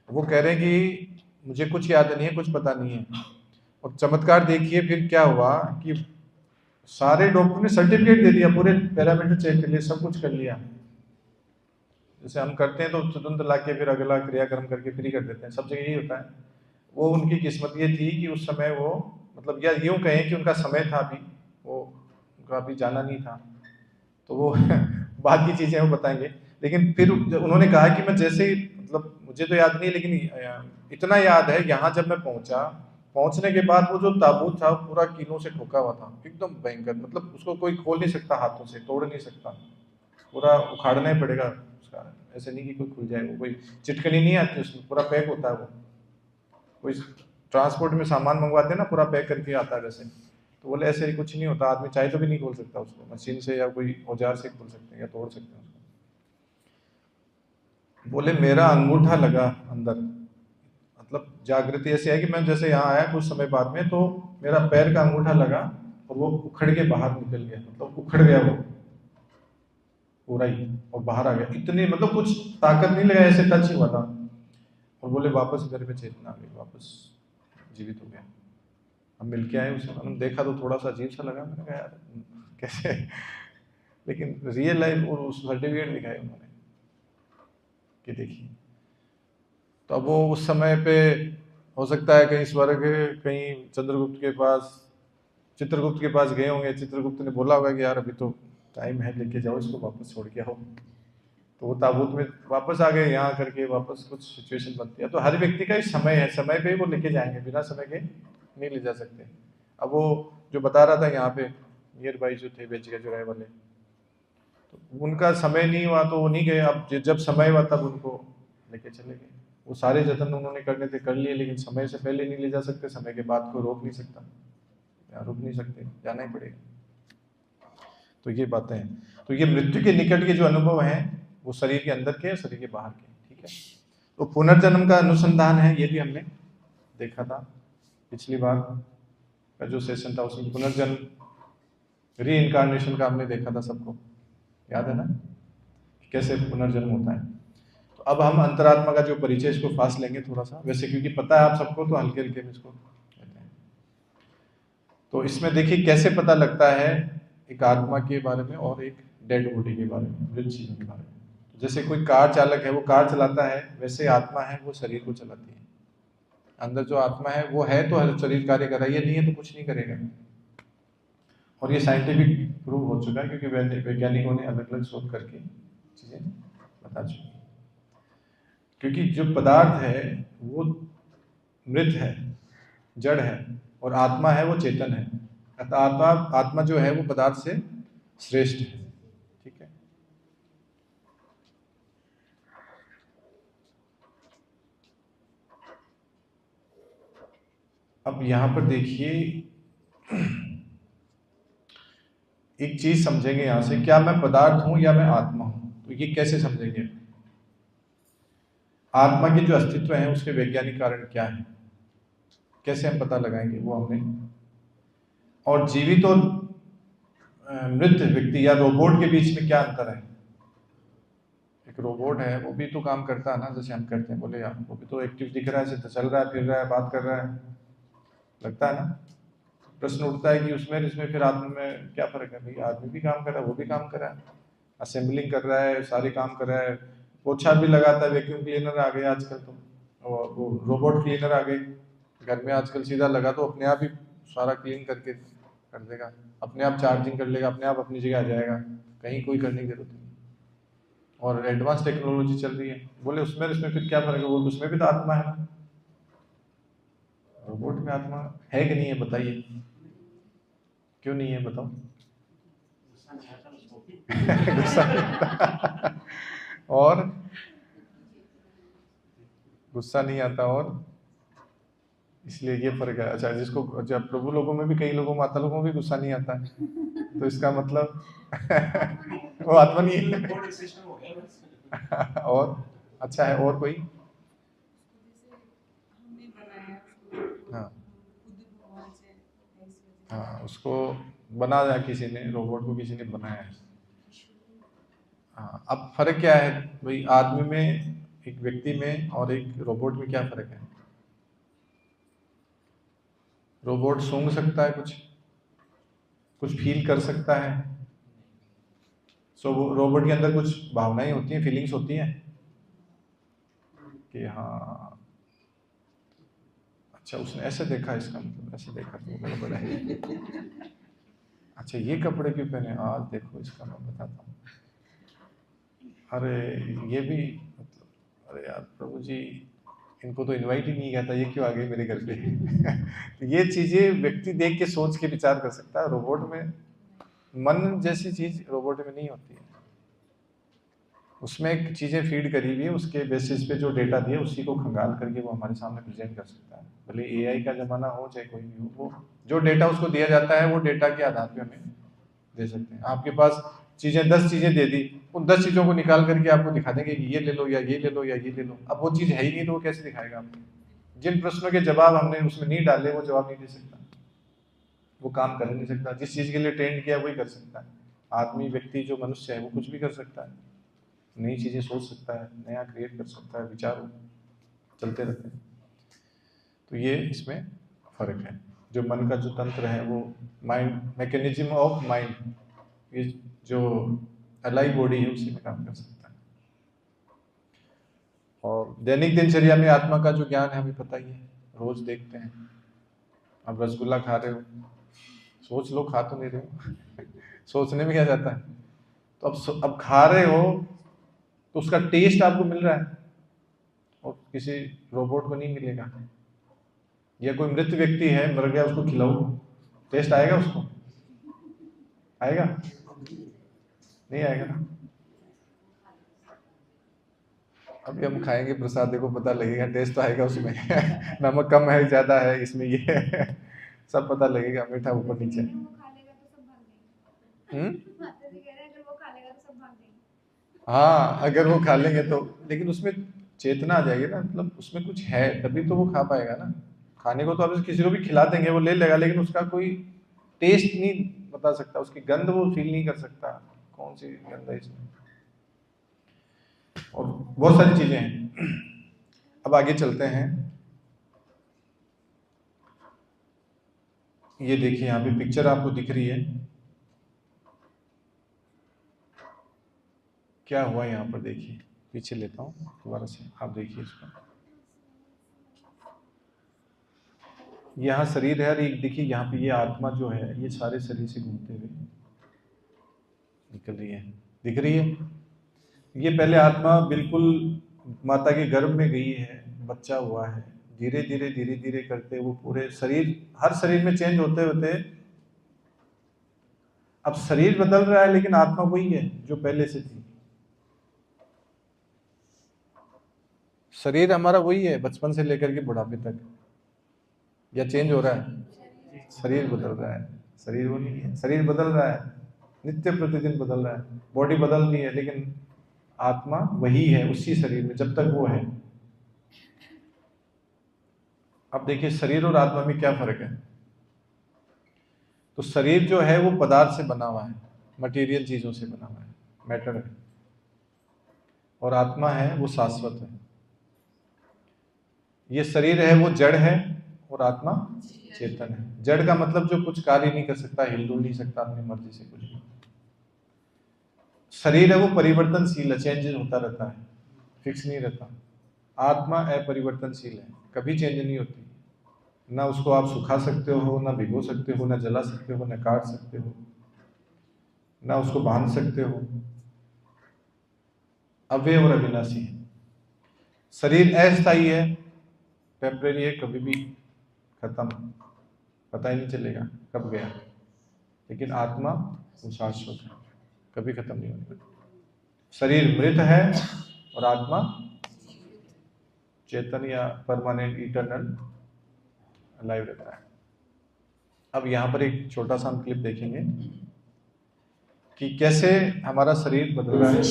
वो कह रहे हैं कि मुझे कुछ याद नहीं है, कुछ पता नहीं है। और चमत्कार देखिए फिर क्या हुआ कि सारे डॉक्टर ने सर्टिफिकेट दे दिया, पूरे पैरामीटर चेक कर लिए, सब कुछ कर लिया। जैसे हम करते हैं तो तुरंत ला के फिर अगला क्रियाक्रम करके फ्री कर देते हैं, सब जगह यही होता है। वो उनकी किस्मत ये थी कि उस समय वो मतलब या यूँ कहें कि उनका समय था अभी, वो उनका अभी जाना नहीं था, तो वो बाद की चीज़ें वो बताएंगे। लेकिन फिर उन्होंने कहा कि मैं जैसे ही मतलब मुझे तो याद नहीं, लेकिन इतना याद है यहाँ जब मैं पहुँचने के बाद वो जो ताबूत था पूरा कीलों से ठोका हुआ था, एकदम भयंकर, मतलब उसको कोई खोल नहीं सकता, हाथों से तोड़ नहीं सकता, पूरा उखाड़ना ही पड़ेगा उसका, ऐसे नहीं कि कोई खुल जाए। वो कोई चिटकनी नहीं आती उसमें, पूरा पैक होता है वो। कोई ट्रांसपोर्ट में सामान मंगवाते हैं ना, पूरा पैक करके आता है वैसे। तो बोले ऐसे ही कुछ नहीं होता, आदमी चाहे तो भी नहीं खोल सकता उसको, मशीन से या कोई औजार से खोल सकते हैं या तोड़ सकते हैं उसको। बोले मेरा अंगूठा लगा अंदर, मतलब जागृति ऐसी है कि मैं जैसे यहाँ आया कुछ समय बाद में, तो मेरा पैर का अंगूठा लगा और वो उखड़ के बाहर निकल गया, मतलब उखड़ गया वो पूरा ही और बाहर आ गया। इतनी मतलब कुछ ताकत नहीं लगा, ऐसे टच ही हुआ था। और बोले वापस घर में चेतना आ गई, वापस जीवित हो गया। हम मिल के आए उसे, हम देखा तो थोड़ा सा अजीब सा लगा, मैंने कहा यार कैसे, लेकिन रियल लाइफ और उस सर्टिफिकेट दिखाए उन्होंने कि देखिए। तो अब वो उस समय पे हो सकता है कहीं स्वर्ग, कहीं चंद्रगुप्त के पास, चित्रगुप्त के पास गए होंगे, चित्रगुप्त ने बोला होगा कि यार अभी तो टाइम है, लेके जाओ इसको वापस छोड़ के आओ। तो वो ताबूत में वापस आ गए, यहाँ करके वापस कुछ सिचुएशन बनती है। तो हर व्यक्ति का ही समय है, समय पे ही वो लेके जाएंगे, बिना समय के नहीं ले जा सकते। अब वो जो बता रहा था यहाँ पे मीर भाई जो थे बेच गए वाले, तो उनका समय नहीं हुआ तो वो नहीं गए। अब जब समय हुआ तब उनको लेके चले गए। वो सारे जतन उन्होंने करने थे कर लिए, लेकिन समय से पहले नहीं ले जा सकते, समय के बाद कोई रोक नहीं सकता, रुक नहीं सकते, जाना ही पड़ेगा। तो ये बातें हैं। तो ये मृत्यु के निकट के जो अनुभव हैं वो शरीर के अंदर के, शरीर के बाहर के, ठीक है। तो पुनर्जन्म का अनुसंधान है, ये भी हमने देखा था पिछली बार का जो सेशन था, उसमें पुनर्जन्म री इनकारनेशन का हमने देखा था, सबको याद है ना कैसे पुनर्जन्म होता है। तो अब हम अंतरात्मा का जो परिचय इसको फास्ट लेंगे थोड़ा सा, वैसे क्योंकि पता है आप सबको, तो हल्के हल्के में इसको लेते हैं। तो इसमें देखिए कैसे पता लगता है एक आत्मा के बारे में और एक डेड बॉडी के बारे में, मृत चीजों के बारे में। जैसे कोई कार चालक है, वो कार चलाता है, वैसे आत्मा है वो शरीर को चलाती है। अंदर जो आत्मा है वो है तो हर शरीर कार्य कर रहा है, ये नहीं है तो कुछ नहीं करेगा। और ये साइंटिफिक प्रूव हो चुका है, क्योंकि वैज्ञानिकों ने अलग अलग शोध करके चीजें बता चुकी। क्योंकि जो पदार्थ है वो मृत है, जड़ है, और आत्मा है वो चेतन है। आत्मा जो है वो पदार्थ से श्रेष्ठ है, ठीक है। अब यहां पर देखिए एक चीज समझेंगे यहां से, क्या मैं पदार्थ हूं या मैं आत्मा हूं? तो ये कैसे समझेंगे? आत्मा की जो अस्तित्व है उसके वैज्ञानिक कारण क्या है, कैसे हम पता लगाएंगे वो हमने। और जीवित और मृत व्यक्ति या रोबोट के बीच में क्या अंतर है? एक रोबोट है वो भी तो काम करता है ना, जैसे हम करते हैं। बोले यार वो भी तो एक्टिव दिख रहा है, चल रहा है, फिर रहा है, बात कर रहा है, लगता है ना। प्रश्न उठता है कि उसमें इसमें फिर आदमी में क्या फर्क है? भाई आदमी भी काम कर रहा है, वो भी काम कर रहा है, असेंबलिंग कर रहा है, सारे काम कर रहा है, पोछा भी लगाता है, वैक्यूम क्लीनर आ गए आजकल तो, और वो रोबोट क्लीनर आ गए घर में आजकल, सीधा लगा तो अपने आप ही सारा क्लीन करके कर देगा, अपने आप चार्जिंग कर लेगा, अपने आप अपनी जगह आ जाएगा, कहीं कोई करने की जरूरत नहीं। और एडवांस टेक्नोलॉजी चल रही है। बोले उसमें इसमें फिर क्या फर्क है? वो उसमें भी तो आत्मा है ना, रोबोट में आत्मा है कि नहीं है? बताइए क्यों नहीं है, बताओ। गुस्सा और गुस्सा नहीं आता, और इसलिए ये फर्क है। अच्छा, जिसको जब प्रभु लोगों में भी, कई लोगों माता लोगों में भी गुस्सा नहीं आता है, तो इसका मतलब वो आत्मा नहीं है। और अच्छा है, और कोई हाँ, उसको बनाया किसी ने, रोबोट को किसी ने बनाया है। हाँ, अब फर्क क्या है भाई, आदमी में, एक व्यक्ति में और एक रोबोट में क्या फर्क है? रोबोट सूंघ सकता है, कुछ फील कर सकता है। सो रोबोट के अंदर कुछ भावनाएं होती हैं, फीलिंग्स होती हैं कि हाँ अच्छा उसने ऐसे देखा, इसका मतलब ऐसे देखा तो गड़बड़ है। अच्छा ये कपड़े क्यों पहने, आज देखो इसका मैं बताता हूँ। अरे ये भी मतलब, अरे यार प्रभु जी इनको तो इनवाइट ही नहीं किया था, ये क्यों आ गए मेरे घर पे। तो ये चीजें व्यक्ति देख के सोच के विचार कर सकता है। रोबोट में मन जैसी चीज रोबोट में नहीं होती है। उसमें एक चीजें फीड करी हुई है, उसके बेसिस पे जो डेटा दिया उसी को खंगाल करके वो हमारे सामने प्रेजेंट कर सकता है। भले एआई का जमाना हो चाहे कोई भी हो, वो जो डेटा उसको दिया जाता है वो डेटा के आधार पे हमें दे सकते हैं। आपके पास चीजें 10 चीजें दे दी, उन 10 चीजों को निकाल करके आपको दिखा देंगे कि ये ले लो या ये ले लो या ये ले लो। अब वो चीज है ही नहीं तो वो कैसे दिखाएगा आपको? जिन प्रश्नों के जवाब हमने उसमें नहीं डाले वो जवाब नहीं दे सकता, वो काम कर नहीं सकता। जिस चीज के लिए ट्रेंड किया वही कर सकता है। आदमी, व्यक्ति जो मनुष्य है वो कुछ भी कर सकता है, नई चीजें सोच सकता है, नया क्रिएट कर सकता है, विचार चलते रहते हैं। तो ये इसमें फर्क है। जो मन का जो तंत्र है वो माइंड, मैकेनिज्म ऑफ माइंड, ये जो अलाइव बॉडी है उसी में काम कर सकता है। और दैनिक दिनचर्या में आत्मा का जो ज्ञान है हमें पता ही है, रोज देखते हैं। अब रसगुल्ला खा रहे हो, सोच लो, खा तो नहीं रहे हो। सोचने में क्या जाता है? तो अब खा रहे हो तो उसका टेस्ट आपको मिल रहा है और किसी रोबोट को नहीं मिलेगा। या कोई मृत व्यक्ति है, मर गया, उसको खिलाओ, टेस्ट आएगा उसको? आएगा? नहीं आएगा ना। अभी हम खाएंगे प्रसाद, देखो पता लगेगा, टेस्ट तो आएगा उसमें। नमक कम है, ज्यादा है, इसमें ये है, सब पता लगेगा, मीठा ऊपर नीचे। हाँ, अगर वो खा लेंगे तो, लेकिन उसमें चेतना आ जाएगी ना, मतलब उसमें कुछ है तभी तो वो खा पाएगा ना। खाने को तो आप किसी को भी खिला देंगे वो ले लेगा, लेकिन उसका कोई टेस्ट नहीं बता सकता, उसकी गंध वो फील नहीं कर सकता, कौन सी गंध है इसमें, और बहुत सारी चीजें हैं। अब आगे चलते हैं। ये देखिए यहाँ पे पिक्चर आपको दिख रही है, क्या हुआ यहाँ पर, देखिए पीछे लेता हूँ दोबारा से, आप देखिए इसको। यहाँ शरीर है, और एक देखिए यहाँ पे ये आत्मा जो है ये सारे शरीर से घूमते हुए निकल रही है, दिख रही है। ये पहले आत्मा बिल्कुल माता के गर्भ में गई है, बच्चा हुआ है, धीरे धीरे धीरे धीरे करते वो पूरे शरीर, हर शरीर में चेंज होते होते अब शरीर बदल रहा है, लेकिन आत्मा वही है जो पहले से थी। शरीर हमारा वही है बचपन से लेकर के बुढ़ापे तक, या चेंज हो रहा है? शरीर बदल रहा है, शरीर वो नहीं है, शरीर बदल रहा है, नित्य प्रतिदिन बदल रहा है, बॉडी बदल रही है, लेकिन आत्मा वही है उसी शरीर में जब तक वो है। अब देखिए शरीर और आत्मा में क्या फर्क है। तो शरीर जो है वो पदार्थ से बना हुआ है, मटेरियल चीजों से बना हुआ है, मैटर है, और आत्मा है वो शाश्वत है। ये शरीर है वो जड़ है और आत्मा चेतन है। जड़ का मतलब जो कुछ कार्य नहीं कर सकता, हिलडुल नहीं सकता अपनी मर्जी से कुछ भी। शरीर है वो परिवर्तनशील है, चेंज होता रहता है, फिक्स नहीं रहता। आत्मा अपरिवर्तनशील है, कभी चेंज नहीं होती। ना उसको आप सुखा सकते हो, ना भिगो सकते हो, ना जला सकते हो, ना काट सकते हो, ना उसको बांध सकते हो। अव्यय और अविनाशी है। शरीर अस्थायी है, टेम्परेरी है, कभी भी खत्म, पता ही नहीं चलेगा कब गया। लेकिन आत्मा वो शाश्वत है, कभी खत्म नहीं होगी। शरीर मृत है और आत्मा चेतन या परमानेंट इटर्नल लाइव रहता है। अब यहाँ पर एक छोटा सा हम क्लिप देखेंगे कि कैसे हमारा शरीर बदल रहा है।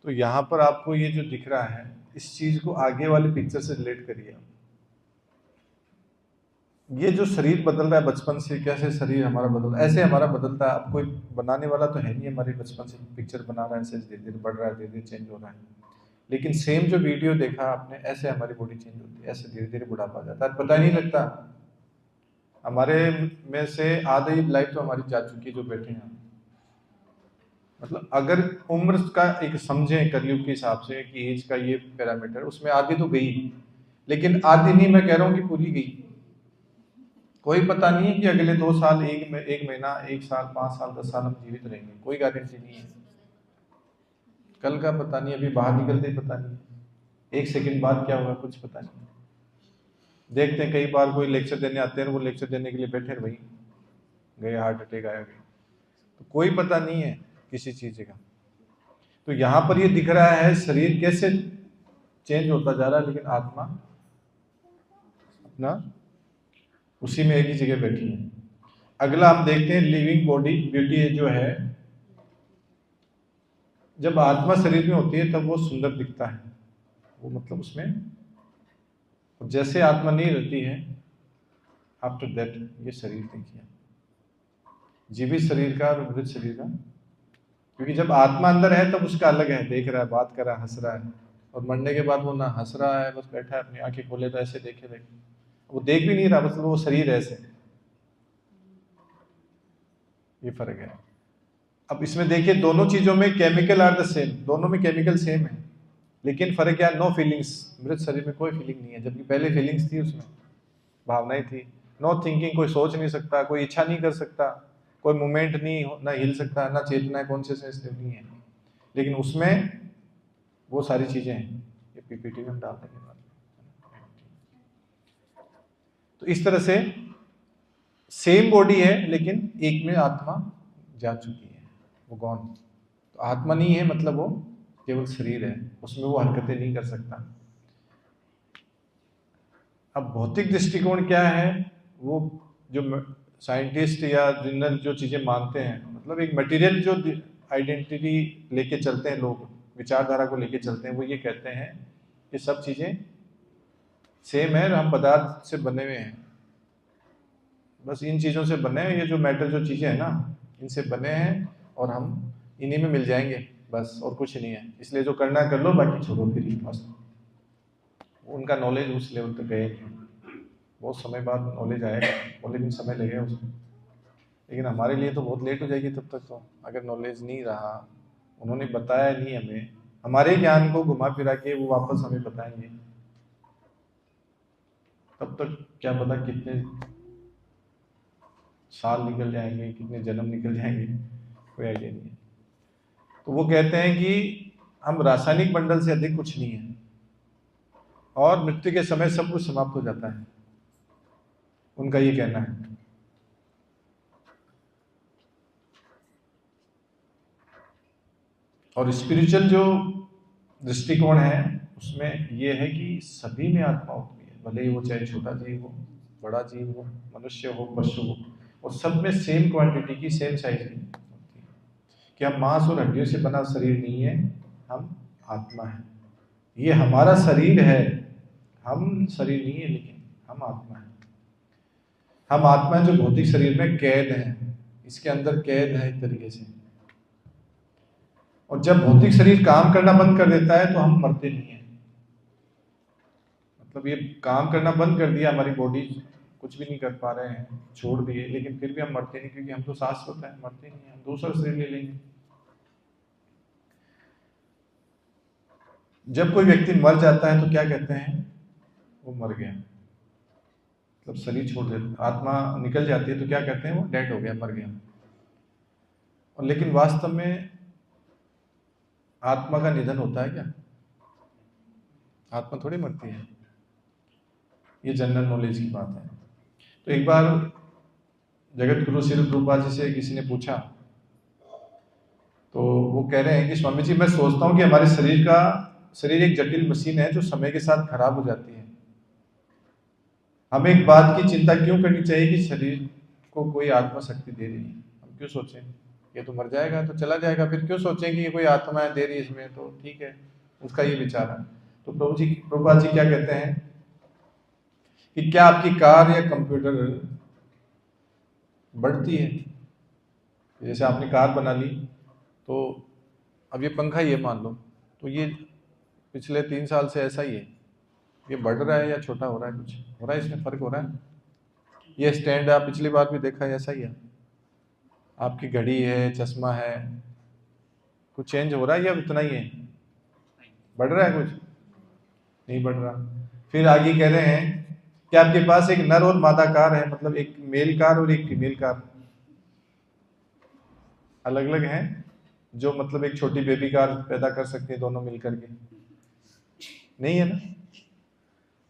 तो यहाँ पर आपको ये जो दिख रहा है, इस चीज को आगे वाली पिक्चर से रिलेट करिए। ये जो शरीर बदल रहा है बचपन से, कैसे शरीर हमारा बदल रहा है, ऐसे हमारा बदलता है। अब कोई बनाने वाला तो है नहीं हमारे बचपन से पिक्चर बना रहा है, ऐसे धीरे धीरे बढ़ रहा है, धीरे धीरे चेंज हो रहा है। लेकिन सेम जो वीडियो देखा आपने, ऐसे हमारी बॉडी चेंज होती है, ऐसे धीरे धीरे बुढ़ापा आ जाता है, पता ही नहीं लगता। हमारे में से आधी लाइफ तो हमारी जा चुकी है जो बैठे हैं। मतलब अगर उम्र का एक समझें कलयुग के हिसाब से कि एज का ये पैरामीटर, उसमें आधी तो गई, लेकिन आधी नहीं, मैं कह रहा हूँ कि पूरी गई। कोई पता नहीं है कि अगले 2 साल, एक महीना, 1 साल, 5 साल, 10 साल हम जीवित रहेंगे, कोई गारंटी नहीं है। कल का पता नहीं, अभी बाहर निकलते ही पता नहीं, 1 सेकंड बाद क्या होगा कुछ पता नहीं। देखते हैं कई बार कोई लेक्चर देने आते हैं, वो लेक्चर देने के लिए बैठे वही गए, हार्ट अटैक आया गए, तो कोई पता नहीं है किसी चीज का। तो यहाँ पर ये दिख रहा है शरीर कैसे चेंज होता जा रहा है, लेकिन आत्मा अपना उसी में एक ही जगह बैठी है। अगला हम देखते हैं लिविंग बॉडी ब्यूटी जो है, जब आत्मा शरीर में होती है तब वो सुंदर दिखता है, वो मतलब उसमें जैसे आत्मा नहीं रहती है, आफ्टर दैट ये शरीर देखिए, जीवित शरीर का और मृत शरीर का। क्योंकि जब आत्मा अंदर है तब उसका अलग है, देख रहा है, बात कर रहा है, हंस रहा है, और मरने के बाद वो ना हंस रहा है, बस बैठा है, अपनी आंखें खोले तो ऐसे देखे, वो देख भी नहीं रहा, बस वो शरीर ऐसे। ये फर्क है। अब इसमें देखिए दोनों चीजों में केमिकल आर द सेम, दोनों में केमिकल सेम है, लेकिन फर्क क्या, नो फीलिंग्स। मृत शरीर में कोई फीलिंग नहीं है, जबकि पहले फीलिंग्स थी, उसमें भावनाएं थी। नो थिंकिंग, कोई सोच नहीं सकता, कोई इच्छा नहीं कर सकता, कोई मूवमेंट नहीं, ना हिल सकता, ना चेतना, कॉन्शियसनेस नहीं है, लेकिन उसमें वो सारी चीजें हैं। ये पीपीटी में हम डाल देंगे। तो इस तरह से सेम बॉडी है, लेकिन एक में आत्मा जा चुकी है, वो गॉन। तो आत्मा नहीं है, मतलब वो केवल शरीर है, उसमें वो हरकतें नहीं कर सकता। अब भौतिक दृष्टिकोण क्या है, वो जो साइंटिस्ट या जिन्नर जो चीजें मानते हैं, मतलब एक मटेरियल जो आइडेंटिटी लेके चलते हैं लोग, विचारधारा को लेके चलते हैं, वो ये कहते हैं कि सब चीजें सेम है, हम पदार्थ से बने हुए हैं, बस इन चीजों से बने हैं, ये जो मैटर जो चीजें हैं ना, इनसे बने हैं, और हम इन्हीं में मिल जाएंगे, बस और कुछ नहीं है। इसलिए जो करना है कर लो, बाकी छोड़ो फिर बस। उनका नॉलेज उस लेवल तक गए नहीं, बहुत समय बाद नॉलेज आएगा, और लेकिन समय लगेगा उसमें। लेकिन हमारे लिए तो बहुत लेट हो जाएगी तब तक। तो अगर नॉलेज नहीं रहा, उन्होंने बताया नहीं हमें, हमारे ज्ञान को घुमा फिरा के वो वापस हमें बताएंगे, तब तक क्या पता कितने साल निकल जाएंगे, कितने जन्म निकल जाएंगे, कोई आइडिया नहीं है। तो वो कहते हैं कि हम रासायनिक मंडल से अधिक कुछ नहीं है, और मृत्यु के समय सब कुछ समाप्त हो जाता है, उनका ये कहना है। और स्पिरिचुअल जो दृष्टिकोण है उसमें ये है कि सभी में आत्मा होती है, भले ही वो चाहे छोटा जीव हो, बड़ा जीव हो, मनुष्य हो, पशु हो, और सब में सेम क्वांटिटी की, सेम साइज की होती है। कि हम मांस और हड्डियों से बना शरीर नहीं है, हम आत्मा है। ये हमारा शरीर है, हम शरीर नहीं है, लेकिन हम आत्मा है। हम आत्मा जो भौतिक शरीर में कैद है, इसके अंदर कैद है एक तरीके से। और जब भौतिक शरीर काम करना बंद कर देता है तो हम मरते नहीं है। मतलब ये काम करना बंद कर दिया, हमारी बॉडी कुछ भी नहीं कर पा रहे हैं, छोड़ दिए, लेकिन फिर भी हम मरते नहीं, क्योंकि हम तो शाश्वत है, मरते नहीं है, हम दूसरा शरीर ले लेंगे। जब कोई व्यक्ति मर जाता है तो क्या कहते हैं, वो मर गया। तब शरीर छोड़ देते, आत्मा निकल जाती है तो क्या कहते हैं, वो डेड हो गया, मर गया। और लेकिन वास्तव में आत्मा का निधन होता है क्या? आत्मा थोड़ी मरती है, ये जनरल नॉलेज की बात है। तो एक बार जगत गुरु श्री प्रभुपाद जी से किसी ने पूछा, तो वो कह रहे हैं कि स्वामी जी, मैं सोचता हूँ कि हमारे शरीर एक जटिल मशीन है जो समय के साथ खराब हो जाती है। हमें एक बात की चिंता क्यों करनी चाहिए कि शरीर को कोई आत्मा शक्ति दे रही है? हम क्यों सोचें, ये तो मर जाएगा तो चला जाएगा, फिर क्यों सोचें कि ये कोई आत्मा दे रही है इसमें, तो ठीक है, उसका ये विचार है। तो प्रभुपाद जी क्या कहते हैं कि क्या आपकी कार या कंप्यूटर बढ़ती है? जैसे आपने कार बना ली, तो अब ये पंखा ये मान लो, तो ये पिछले 3 साल से ऐसा ही है, ये बढ़ रहा है या छोटा हो रहा है, कुछ हो रहा है, इसमें फर्क हो रहा है? ये स्टैंड आप पिछली बार भी देखा है, ऐसा ही है। आपकी घड़ी है, चश्मा है, कुछ चेंज हो रहा है या उतना ही है? बढ़ रहा है? कुछ नहीं बढ़ रहा। फिर आगे कह रहे हैं कि आपके पास एक नर और मादा कार है, मतलब एक मेल कार और एक फीमेल कार अलग अलग हैं, जो मतलब एक छोटी बेबी कार पैदा कर सकते हैं दोनों मिलकर के, नहीं है ना?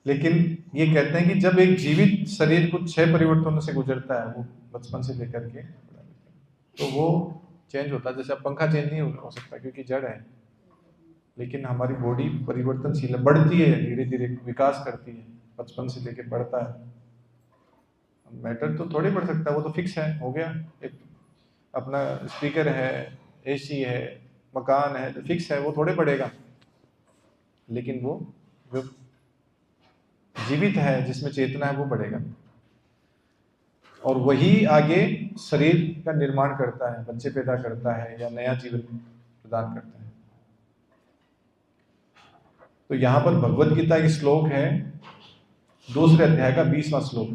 लेकिन ये कहते हैं कि जब एक जीवित शरीर कुछ 6 परिवर्तनों से गुजरता है, वो बचपन से लेकर के, तो वो चेंज होता है। जैसे अब पंखा चेंज नहीं हो सकता क्योंकि जड़ है, लेकिन हमारी बॉडी परिवर्तनशील है, बढ़ती है, धीरे धीरे विकास करती है, बचपन से लेके बढ़ता है। मैटर तो थोड़ी बढ़ सकता है, वो तो फिक्स है, हो गया। एक अपना स्पीकर है, एसी है, मकान है, तो फिक्स है, वो थोड़े बढ़ेगा। लेकिन वो जो जीवित है, जिसमें चेतना है, वो बढ़ेगा, और वही आगे शरीर का निर्माण करता है, बच्चे पैदा करता है या नया जीवन प्रदान करता है। तो यहाँ पर भगवत गीता की श्लोक है, 2 अध्याय का 20वां श्लोक,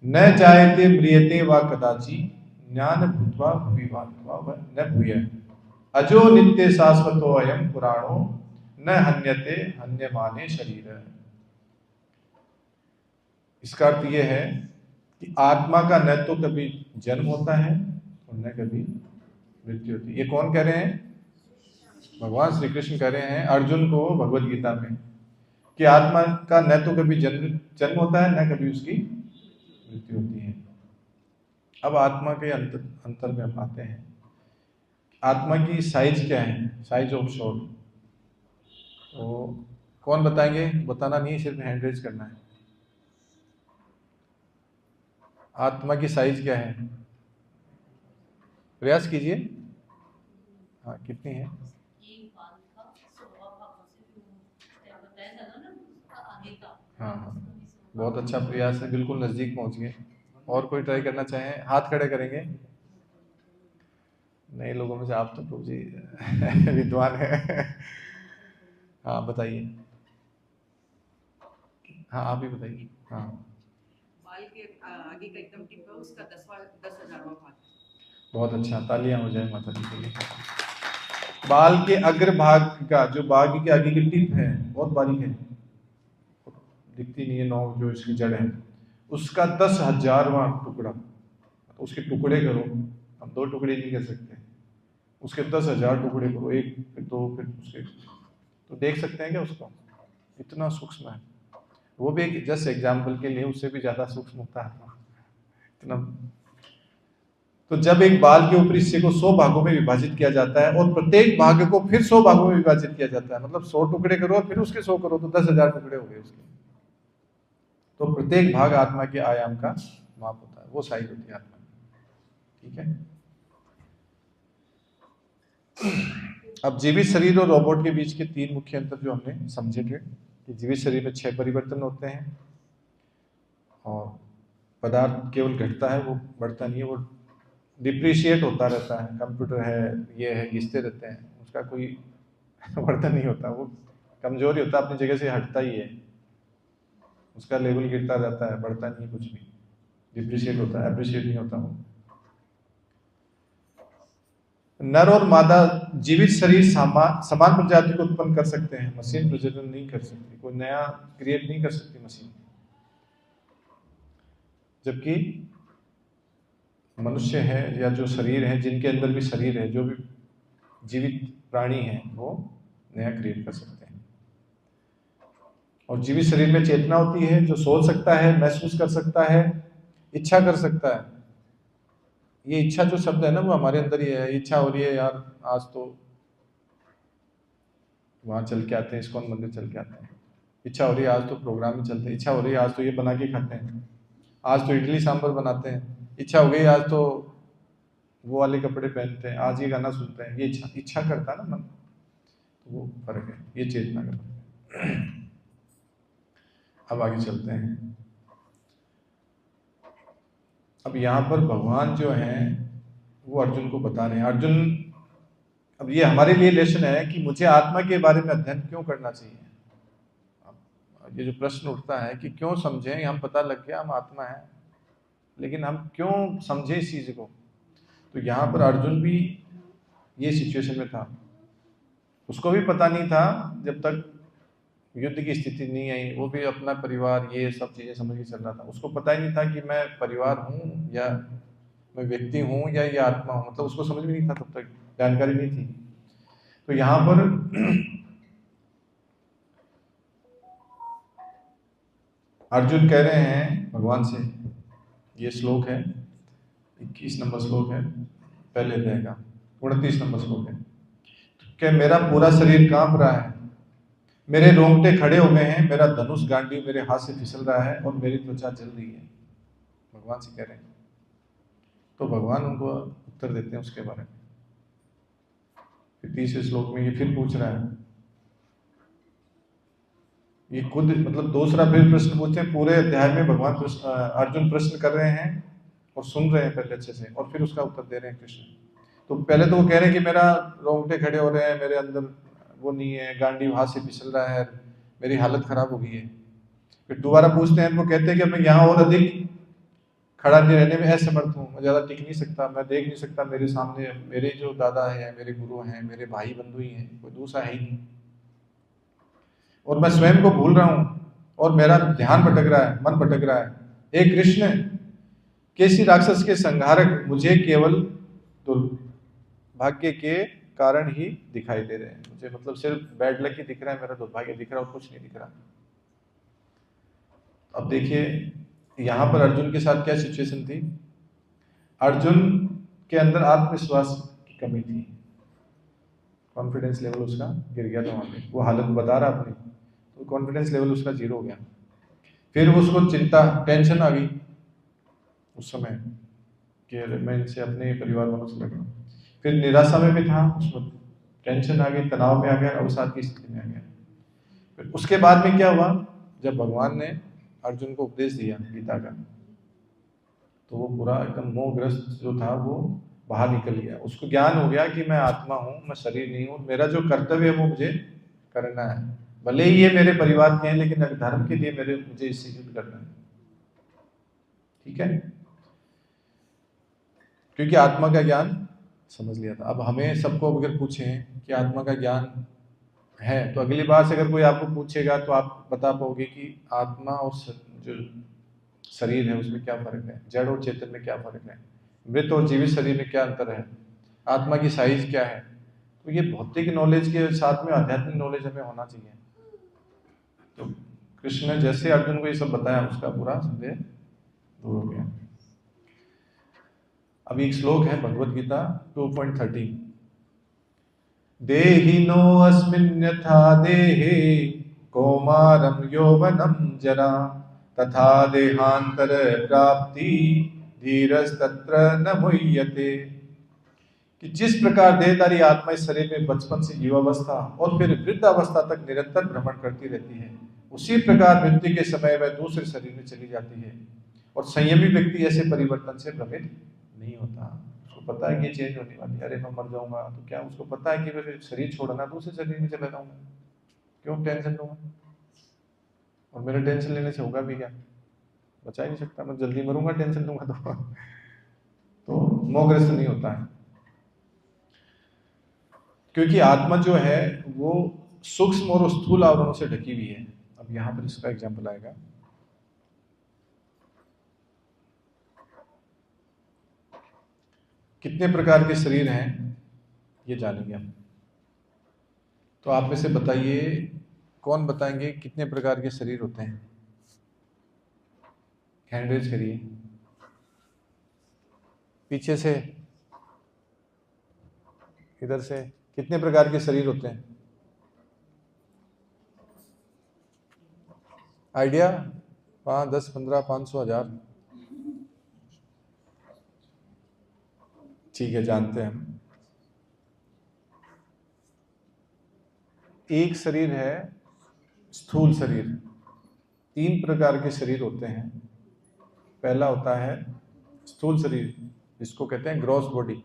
न जायते म्रियते वा कदाचि ज्ञान भूत्वा भूमिभात्वा न भूयः अजो नित्य शाश्वतो अयं पुराणो न हन्यते हन्यमाने शरीर। इसका अर्थ यह है कि आत्मा का न तो कभी जन्म होता है और न कभी मृत्यु होती है। ये कौन कह रहे हैं? भगवान श्री कृष्ण कह रहे हैं अर्जुन को भगवत गीता में कि आत्मा का न तो कभी जन्म होता है, न कभी उसकी मृत्यु होती है। अब आत्मा के अंतर में हम आते हैं। आत्मा की साइज क्या है? Size of soul. तो कौन बताएंगे? बताना नहीं, सिर्फ हैंड रेज करना है। आत्मा की साइज क्या है? प्रयास कीजिए। हाँ, कितनी है? हाँ, बहुत अच्छा प्रयास है, बिल्कुल नजदीक पहुंच गए। और कोई ट्राई करना चाहें? हाथ खड़े करेंगे। नए लोगों में से आप तो प्रभु जी विद्वान है। हाँ बताइए। हाँ आप ही बताइए। हाँ, बाल के आगे का एकदम टिप है, उसका 10,000वां भाग। बहुत अच्छा, तालियां हो जाए माता जी के लिए। बाल के अग्रभाग का, जो बाल के आगे की टिप है, बहुत बारीक है, दिखती नहीं है, नौ जो इसकी जड़ है, उसका 10,000वां टुकड़ा, तो उसके टुकड़े करो। हम 2 टुकड़े नहीं कर सकते, उसके 10,000 टुकड़े करो, 1 फिर 2 फिर उसके, तो देख सकते हैं क्या उसको? इतना सूक्ष्म है। वो भी एक जस्ट एग्जाम्पल के लिए, उससे भी ज्यादा सूक्ष्म होता है इतना। तो जब एक बाल के ऊपरी हिस्से को 100 भागों में विभाजित किया जाता है और प्रत्येक भाग को फिर 100 भागों में विभाजित किया जाता है, मतलब 100 टुकड़े करो और फिर उसके 100 करो, तो 10,000 टुकड़े हो गए उसके। तो प्रत्येक भाग आत्मा के आयाम का माप होता है, वो साइज होती है आत्मा की। ठीक है। अब जीवित शरीर और रोबोट के बीच के 3 मुख्य अंतर जो हमने समझे थे कि जीवित शरीर में 6 परिवर्तन होते हैं और पदार्थ केवल घटता है, वो बढ़ता नहीं है, वो डिप्रिशिएट होता रहता है। कंप्यूटर है, ये है, घिसते रहते हैं, उसका कोई वर्तन नहीं होता, वो कमजोरी होता है, अपनी जगह से हटता ही है, उसका लेवल गिरता रहता है, बढ़ता नहीं कुछ भी, डिप्रिशिएट होता है, एप्रिशिएट नहीं होता वो। नर और मादा जीवित शरीर समान प्रजाति को उत्पन्न कर सकते हैं, मशीन प्रजनन नहीं कर सकती, कोई नया क्रिएट नहीं कर सकती मशीन। जबकि मनुष्य है या जो शरीर है, जिनके अंदर भी शरीर है, जो भी जीवित प्राणी है, वो नया क्रिएट कर सकते हैं। और जीवित शरीर में चेतना होती है, जो सोच सकता है, महसूस कर सकता है, इच्छा कर सकता है। ये इच्छा जो शब्द है ना, वो हमारे अंदर ही है। इच्छा हो रही है यार, आज तो वहाँ चल के आते हैं, इस्कॉन मंदिर चल के आते हैं। इच्छा हो रही है आज तो प्रोग्राम ही चलते हैं। इच्छा हो रही है आज तो ये बना के खाते हैं, आज तो इडली सांभर बनाते हैं। इच्छा हो गई आज तो वो वाले कपड़े पहनते हैं, आज ये गाना सुनते हैं। ये इच्छा करता है ना मन, तो वो फर्क है, ये चेतना का फर्क है। अब आगे चलते हैं। अब यहाँ पर भगवान जो हैं वो अर्जुन को बता रहे हैं। अर्जुन, अब ये हमारे लिए लेसन है कि मुझे आत्मा के बारे में अध्ययन क्यों करना चाहिए। अब ये जो प्रश्न उठता है कि क्यों समझें, हम पता लग गया हम आत्मा है, लेकिन हम क्यों समझे इस चीज को। तो यहाँ पर अर्जुन भी ये सिचुएशन में था। उसको भी पता नहीं था जब तक युद्ध की स्थिति नहीं आई। वो भी अपना परिवार, ये सब चीजें समझ के चल रहा था। उसको पता ही नहीं था कि मैं परिवार हूँ या मैं व्यक्ति हूँ या ये आत्मा हूँ। मतलब उसको समझ में नहीं था, तब तक जानकारी नहीं थी। तो यहाँ पर अर्जुन कह रहे हैं भगवान से, ये श्लोक है 21 नंबर श्लोक है पहले अध्याय का, 29 नंबर श्लोक है कि मेरा पूरा शरीर कांप रहा है, मेरे रोंगटे खड़े हो गए हैं, मेरा धनुष गांडी मेरे हाथ से फिसल रहा है और मेरी त्वचा जल रही है। भगवान से कह रहे हैं। तो भगवान उनको उत्तर देते हैं उसके बारे में। फिर 30वें श्लोक में ये फिर पूछ रहा है, ये खुद मतलब दूसरा फिर प्रश्न पूछते हैं। पूरे अध्याय में भगवान अर्जुन प्रश्न कर रहे हैं और सुन रहे हैं पहले अच्छे से, और फिर उसका उत्तर दे रहे हैं कृष्ण। तो पहले तो वो कह रहे हैं कि मेरा रोंगटे खड़े हो रहे हैं, मेरे अंदर वो नहीं है, गांडी हाथ से फिसल रहा है, मेरी हालत खराब हो गई है। फिर दोबारा पूछते हैं, वो कहते हैं कि मैं यहाँ और अधिक खड़ा नहीं रहने में असमर्थ हूँ, मैं ज़्यादा टिक नहीं सकता, मैं देख नहीं सकता मेरे सामने मेरे जो दादा है, मेरे गुरु हैं, मेरे भाई बंधु ही हैं, कोई दूसरा है ही नहीं, और मैं स्वयं को भूल रहा हूँ और मेरा ध्यान भटक रहा है, मन भटक रहा है। हे कृष्ण, कैसी राक्षस के संहारक मुझे केवल दुर्भाग्य के कारण ही दिखाई दे रहे हैं। मुझे मतलब सिर्फ बैड लक ही दिख रहा है, मेरा दुर्भाग्य दिख रहा है और कुछ नहीं दिख रहा। अब देखिए यहाँ पर अर्जुन के साथ क्या सिचुएशन थी। अर्जुन के अंदर आत्मविश्वास की कमी थी, कॉन्फिडेंस लेवल उसका गिर गया था वहाँ पे। वो हालत बता रहा अपनी, तो कॉन्फिडेंस लेवल उसका 0 हो गया। फिर उसको चिंता, टेंशन आ गई उस समय कि मैं इनसे अपने परिवार वालों से लड़। फिर निराशा में भी था, उसमें टेंशन आ गई, तनाव में आ गया, अवसाद की स्थिति में आ गया। फिर उसके बाद में क्या हुआ, जब भगवान ने अर्जुन को उपदेश दिया गीता का, तो वो पूरा एकदम मोहग्रस्त जो था वो बाहर निकल गया। उसको ज्ञान हो गया कि मैं आत्मा हूँ, मैं शरीर नहीं हूँ, मेरा जो कर्तव्य है वो मुझे करना है। भले ही ये मेरे परिवार के हैं, लेकिन धर्म के लिए मुझे इससे युद्ध करना है। ठीक है, क्योंकि आत्मा का ज्ञान समझ लिया था। अब हमें सबको अगर पूछें कि आत्मा का ज्ञान है, तो अगली बार से अगर कोई आपको पूछेगा तो आप बता पाओगे कि आत्मा और जो शरीर है उसमें क्या फर्क है, जड़ और चेतन में क्या फर्क है, मृत और जीवित शरीर में क्या अंतर है, आत्मा की साइज क्या है। तो ये भौतिक नॉलेज के साथ में आध्यात्मिक नॉलेज हमें होना चाहिए। तो कृष्ण ने जैसे अर्जुन को ये सब बताया, उसका पूरा संदेह दूर हो गया। अभी एक श्लोक है भगवद गीता 2.13, देहिनो अस्मिन् यथा देहे कौमारं यौवनं जरा तथा देहांतर प्राप्ति धीरस्तत्र न मुह्यते। कि जिस प्रकार देहधारी आत्मा इस शरीर में बचपन से युवावस्था और फिर वृद्धावस्था तक निरंतर भ्रमण करती रहती है, उसी प्रकार मृत्यु के समय वह दूसरे शरीर में चली जाती है। और संयमी व्यक्ति ऐसे परिवर्तन से भ्रमित नहीं होता। उसको पता है कि चेंज होने वाली, अरे मैं मर जाऊंगा तो क्या, उसको पता है कि मैं शरीर छोड़ना दूसरे शरीर में चला जाऊंगा, क्यों टेंशन लूंगा, और मेरे टेंशन लेने से होगा भी क्या, बचा ही नहीं सकता, मैं जल्दी मरूंगा टेंशन लूंगा तो मोहग्रस्त नहीं होता है। क्योंकि आत्मा जो है वो सूक्ष्म और स्थूल आवरणों से ढकी हुई है। अब यहाँ पर इसका एग्जाम्पल आएगा। कितने प्रकार के शरीर हैं ये जानेंगे हम। तो आप में से बताइए, कौन बताएंगे कितने प्रकार के शरीर होते हैं? हैंड रेज करिए, पीछे से, इधर से, कितने प्रकार के शरीर होते हैं? आइडिया? 5, 10, 15, 500, 1000? ठीक है, जानते हैं हम। एक शरीर है स्थूल शरीर। 3 प्रकार के शरीर होते हैं। पहला होता है स्थूल शरीर, जिसको कहते हैं ग्रॉस बॉडी।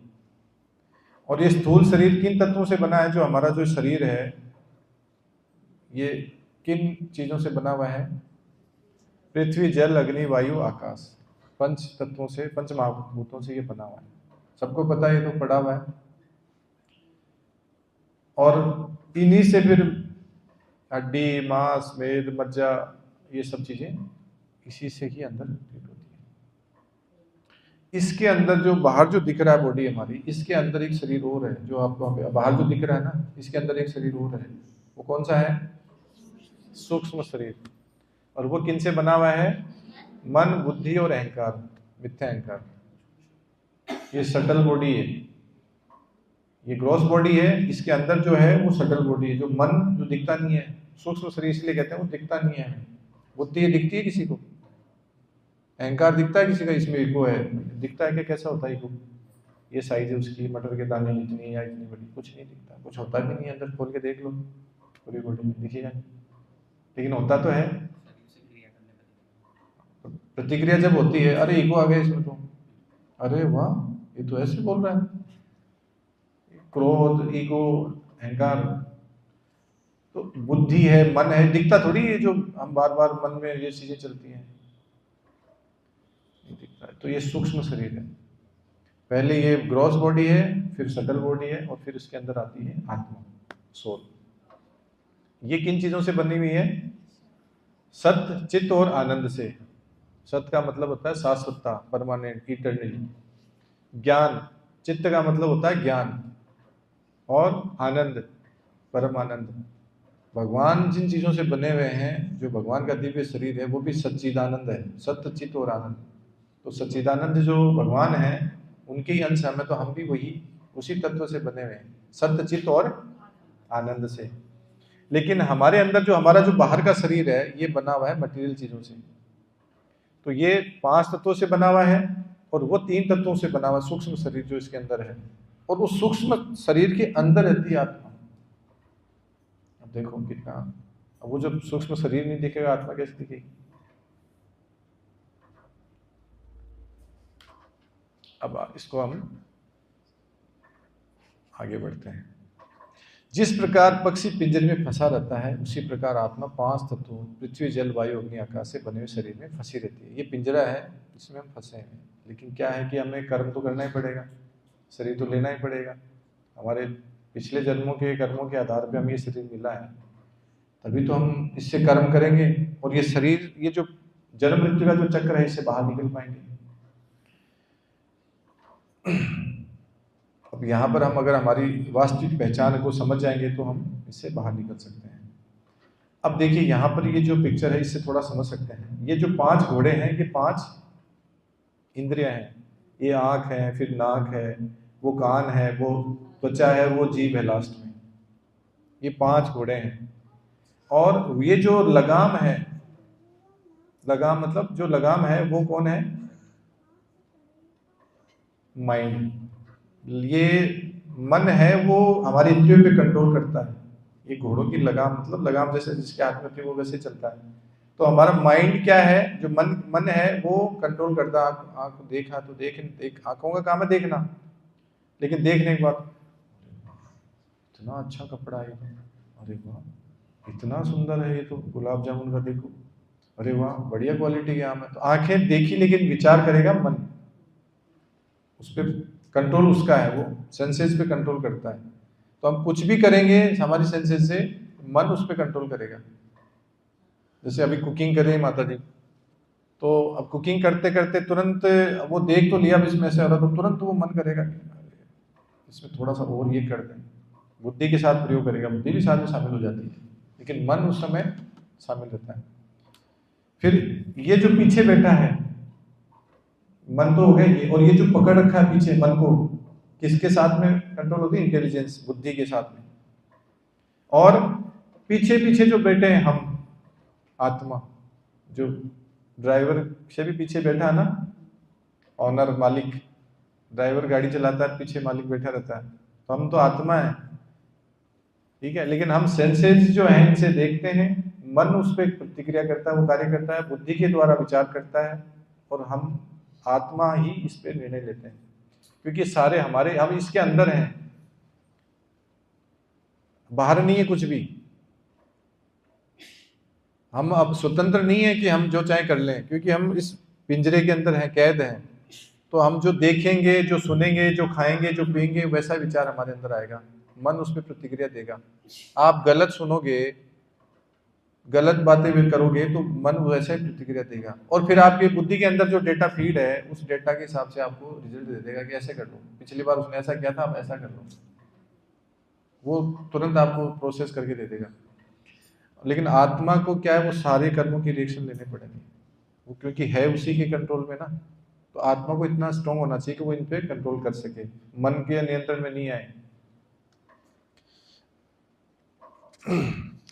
और ये स्थूल शरीर किन तत्वों से बना है? जो हमारा जो शरीर है ये किन चीजों से बना हुआ है? पृथ्वी, जल, अग्नि, वायु, आकाश, 5 तत्वों से, 5 महाभूतों से ये बना हुआ है। सबको पता है, ये तो पढ़ा हुआ है। और इन्हीं से फिर हड्डी, मांस, मेद, मज्जा, ये सब चीजें इसी से ही अंदर होती है। इसके अंदर जो बाहर जो दिख रहा है बॉडी हमारी, इसके अंदर एक शरीर और है जो आपको बाहर जो दिख रहा है ना, इसके अंदर एक शरीर और है। वो कौन सा है? सूक्ष्म शरीर। और वो किन से बना हुआ है? मन, बुद्धि और अहंकार, मिथ्या अहंकार। ये सटल बॉडी है, ये ग्रॉस बॉडी है। इसके अंदर जो है वो सटल बॉडी है, जो मन जो दिखता नहीं है। सूक्ष्म शरीर इसलिए कहते हैं वो दिखता नहीं है। बुद्धि दिखती है किसी को? अहंकार दिखता है किसी का? इसमें ईगो है, दिखता है कि कैसा होता है ईगो? ये साइज है उसकी, मटर के दाने जितनी या इतनी बड़ी, कुछ नहीं दिखता, कुछ होता भी नहीं है। अंदर खोल के देख लो, पूरी बॉडी में दिखेगा, लेकिन होता तो है। प्रतिक्रिया जब होती है, अरे ईगो आ गया इसमें तो, अरे वाह ये तो ऐसे बोल रहा है। क्रोध, ईगो, अहंकार, तो बुद्धि है, मन है, दिखता थोड़ी है। जो हम बार बार मन में ये चीजें चलती हैं, नहीं दिखता है। तो ये सूक्ष्म शरीर है। पहले ये ग्रॉस बॉडी है, फिर सटल बॉडी है, और फिर इसके अंदर आती है आत्मा, सोल। ये किन चीजों से बनी हुई है? सत्य, चित्त और आनंद से। सत्य का मतलब होता है शाश्वतता, परमानेंट, इटर्नली। ज्ञान, चित्त का मतलब होता है ज्ञान, और आनंद, परम आनंद। भगवान जिन चीजों से बने हुए हैं, जो भगवान का दिव्य शरीर है, वो भी सच्चिदानंद है, सत्य, चित्त और आनंद। तो सच्चिदानंद जो भगवान है, उनके ही अंश हमें, तो हम भी वही उसी तत्व से बने हुए हैं, सत्य, चित्त और आनंद से। लेकिन हमारे अंदर जो हमारा जो बाहर का शरीर है, ये बना हुआ है मटेरियल चीजों से। तो ये 5 तत्वों से बना हुआ है, और वो 3 तत्वों से बना हुआ सूक्ष्म शरीर जो इसके अंदर है। और उस सूक्ष्म शरीर के अंदर रहती है आत्मा। अब देखो कितना, अब वो जब सूक्ष्म शरीर नहीं दिखेगा, आत्मा कैसे दिखेगी? अब इसको हम आगे बढ़ते हैं। जिस प्रकार पक्षी पिंजरे में फंसा रहता है, उसी प्रकार आत्मा 5 तत्वों पृथ्वी, जल, वायु, अग्नि, आकाश से बने हुए शरीर में फंसी रहती है। ये पिंजरा है जिसमें हम फंसे हैं। लेकिन क्या है कि हमें कर्म तो करना ही पड़ेगा, शरीर तो लेना ही पड़ेगा। हमारे पिछले जन्मों के कर्मों के आधार पे हमें ये शरीर मिला है, तभी तो हम इससे कर्म करेंगे, और ये शरीर, ये जो जन्म मृत्यु का जो चक्र है, इससे बाहर निकल पाएंगे। अब यहाँ पर हम अगर हमारी वास्तविक पहचान को समझ जाएंगे तो हम इससे बाहर निकल सकते हैं। अब देखिए यहाँ पर ये जो पिक्चर है, इससे थोड़ा समझ सकते हैं। ये जो 5 घोड़े हैं, ये 5 इंद्रियां हैं। ये आँख है, फिर नाक है, वो कान है, वो त्वचा है, वो जीभ है लास्ट में। ये 5 घोड़े हैं। और ये जो लगाम है, लगाम मतलब जो लगाम है वो कौन है? माइंड। ये मन है, वो हमारी इंद्रियों पे कंट्रोल करता है। ये घोड़ों की लगाम मतलब लगाम जैसे जिसके हाथ में होती है वो वैसे चलता है। तो हमारा माइंड क्या है? जो मन है वो कंट्रोल करता है। आँख देखा तो देख, आंखों का काम है देखना, लेकिन देखने के बाद इतना अच्छा कपड़ा है, अरे वाह इतना सुंदर है, ये तो गुलाब जामुन का देखो, अरे वाह बढ़िया क्वालिटी का आम है। तो आंखें देखी, लेकिन विचार करेगा मन, उस पर कंट्रोल उसका है, वो सेंसेस पे कंट्रोल करता है। तो हम कुछ भी करेंगे हमारी सेंसेस से, मन उस पर कंट्रोल करेगा। जैसे अभी कुकिंग कर रहे हैं माता जी, तो अब कुकिंग करते करते तुरंत वो देख तो लिया अब इसमें ऐसे हो रहा, तो तुरंत वो मन करेगा कि इसमें थोड़ा सा और ये कर दें, बुद्धि के साथ प्रयोग करेगा, बुद्धि भी साथ में शामिल हो जाती है, लेकिन मन उस समय शामिल रहता है। फिर ये जो पीछे बैठा है मन तो हो गया ये, और ये जो पकड़ रखा है पीछे मन को, किसके साथ में कंट्रोल होती है? इंटेलिजेंस, बुद्धि के साथ में। और पीछे पीछे जो बैठे हैं हम, आत्मा, जो ड्राइवर से भी पीछे बैठा है ना, ऑनर, मालिक, ड्राइवर गाड़ी चलाता है, पीछे मालिक बैठा रहता है, तो हम तो आत्मा है, ठीक है। लेकिन हम सेंसेस जो हैं इनसे देखते हैं, मन उस पर प्रतिक्रिया करता है, वो कार्य करता है, बुद्धि के द्वारा विचार करता है, और हम आत्मा ही इस पे निर्णय लेते हैं, क्योंकि सारे हमारे, हम इसके अंदर हैं, बाहर नहीं है कुछ भी। हम अब स्वतंत्र नहीं है कि हम जो चाहे कर लें, क्योंकि हम इस पिंजरे के अंदर हैं, कैद हैं। तो हम जो देखेंगे, जो सुनेंगे, जो खाएंगे, जो पिएंगे, वैसा विचार हमारे अंदर आएगा, मन उस पर प्रतिक्रिया देगा। आप गलत सुनोगे, गलत बातें भी करोगे, तो मन वैसे ही प्रतिक्रिया देगा, और फिर आपकी बुद्धि के अंदर जो डेटा फीड है, उस डेटा के हिसाब से आपको रिजल्ट दे देगा कि ऐसे कर लो, पिछली बार उसने ऐसा किया था, आप ऐसा कर लो, वो तुरंत आपको प्रोसेस करके दे देगा। लेकिन आत्मा को क्या है, वो सारे कर्मों की रिएक्शन लेने पड़ेंगे, वो क्योंकि है उसी के कंट्रोल में ना। तो आत्मा को इतना स्ट्रांग होना चाहिए कि वो इन पे कंट्रोल कर सके, मन के नियंत्रण में नहीं आए।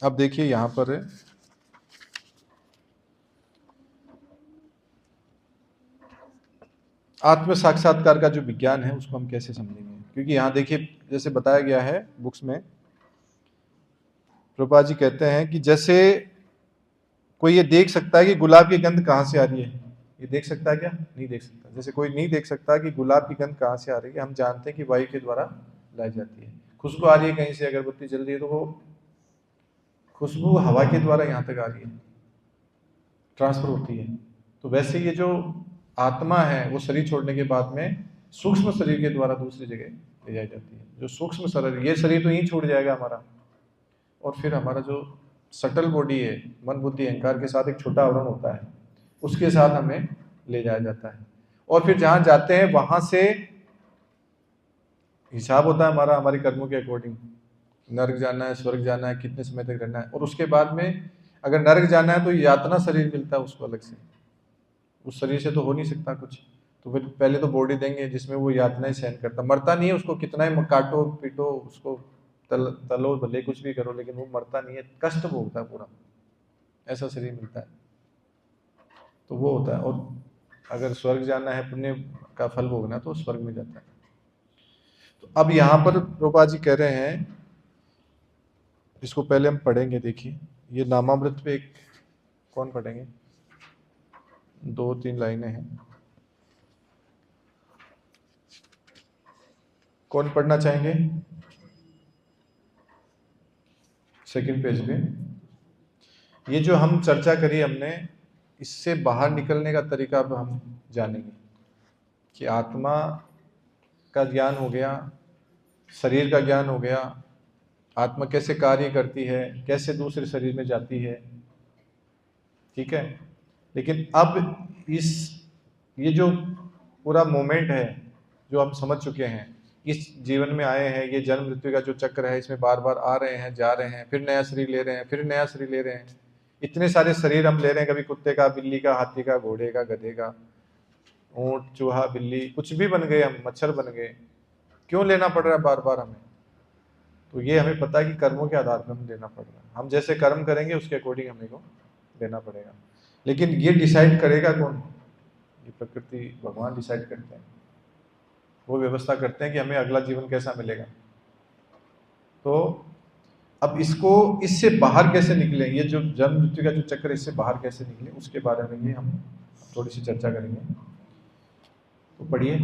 अब देखिए यहां पर है, आत्म साक्षात्कार का जो विज्ञान है उसको हम कैसे समझेंगे, क्योंकि यहाँ देखिए जैसे बताया गया है बुक्स में, प्रभुपाद जी कहते हैं कि जैसे कोई ये देख सकता है कि गुलाब की गंध कहाँ से आ रही है, ये देख सकता है क्या? नहीं देख सकता। जैसे कोई नहीं देख सकता कि गुलाब की गंध कहाँ से आ रही है, हम जानते हैं कि वायु के द्वारा लाई जाती है। खुशबू आ रही है कहीं से, अगरबत्ती जल रही है, तो वो खुशबू हवा के द्वारा यहाँ तक आ रही है, ट्रांसफर होती है। तो वैसे ये जो आत्मा है वो शरीर छोड़ने के बाद में सूक्ष्म शरीर के द्वारा दूसरी जगह ले जाई जाती है। जो सूक्ष्म शरीर, ये शरीर तो यहीं छूट जाएगा हमारा, और फिर हमारा जो सटल बॉडी है, मन बुद्धि अहंकार के साथ एक छोटा आवरण होता है, उसके साथ हमें ले जाया जाता है। और फिर जहाँ जाते हैं वहाँ से हिसाब होता है हमारा, हमारे कर्मों के अकॉर्डिंग, नरक जाना है, स्वर्ग जाना है, कितने समय तक रहना है। और उसके बाद में अगर नरक जाना है तो यातना शरीर मिलता है उसको अलग से, उस शरीर से तो हो नहीं सकता कुछ, तो फिर पहले तो बॉडी देंगे जिसमें वो यातनाएं सहन करता, मरता नहीं है, उसको कितना ही काटो पीटो, उसको तलो भले कुछ भी करो, लेकिन वो मरता नहीं है, कष्ट भोगता है पूरा, ऐसा शरीर मिलता है। तो वो होता है। और अगर स्वर्ग जाना है, पुण्य का फल भोगना, तो स्वर्ग में जाता है। तो अब यहाँ पर प्रभुपाद जी कह रहे हैं, इसको पहले हम पढ़ेंगे। देखिए ये नामामृत पे एक, कौन पढ़ेंगे? 2-3 लाइनें हैं, कौन पढ़ना चाहेंगे? सेकंड पेज पे ये जो हम चर्चा करी हमने, इससे बाहर निकलने का तरीका अब हम जानेंगे कि आत्मा का ज्ञान हो गया, शरीर का ज्ञान हो गया, आत्मा कैसे कार्य करती है, कैसे दूसरे शरीर में जाती है, ठीक है। लेकिन अब ये जो पूरा मोमेंट है जो हम समझ चुके हैं, इस जीवन में आए हैं, ये जन्म मृत्यु का जो चक्र है, इसमें बार बार आ रहे हैं, जा रहे हैं, फिर नया शरीर ले रहे हैं, फिर नया शरीर ले रहे हैं, इतने सारे शरीर हम ले रहे हैं, कभी कुत्ते का, बिल्ली का, हाथी का, घोड़े का, गधे का, ऊंट, चूहा, बिल्ली, कुछ भी बन गए हम, मच्छर बन गए, क्यों लेना पड़ रहा है बार बार हमें? तो ये हमें पता है कि कर्मों के आधार पर हमें लेना पड़ रहा है, हम जैसे कर्म करेंगे उसके अकॉर्डिंग हमें को लेना पड़ेगा। लेकिन ये डिसाइड करेगा कौन? ये प्रकृति, भगवान डिसाइड करते हैं, वो व्यवस्था करते हैं कि हमें अगला जीवन कैसा मिलेगा। तो अब इससे बाहर कैसे निकले, ये जो जन्म मृत्यु का जो चक्र है, इससे बाहर कैसे निकले, उसके बारे में ये हम थोड़ी सी चर्चा करेंगे। तो पढ़िए।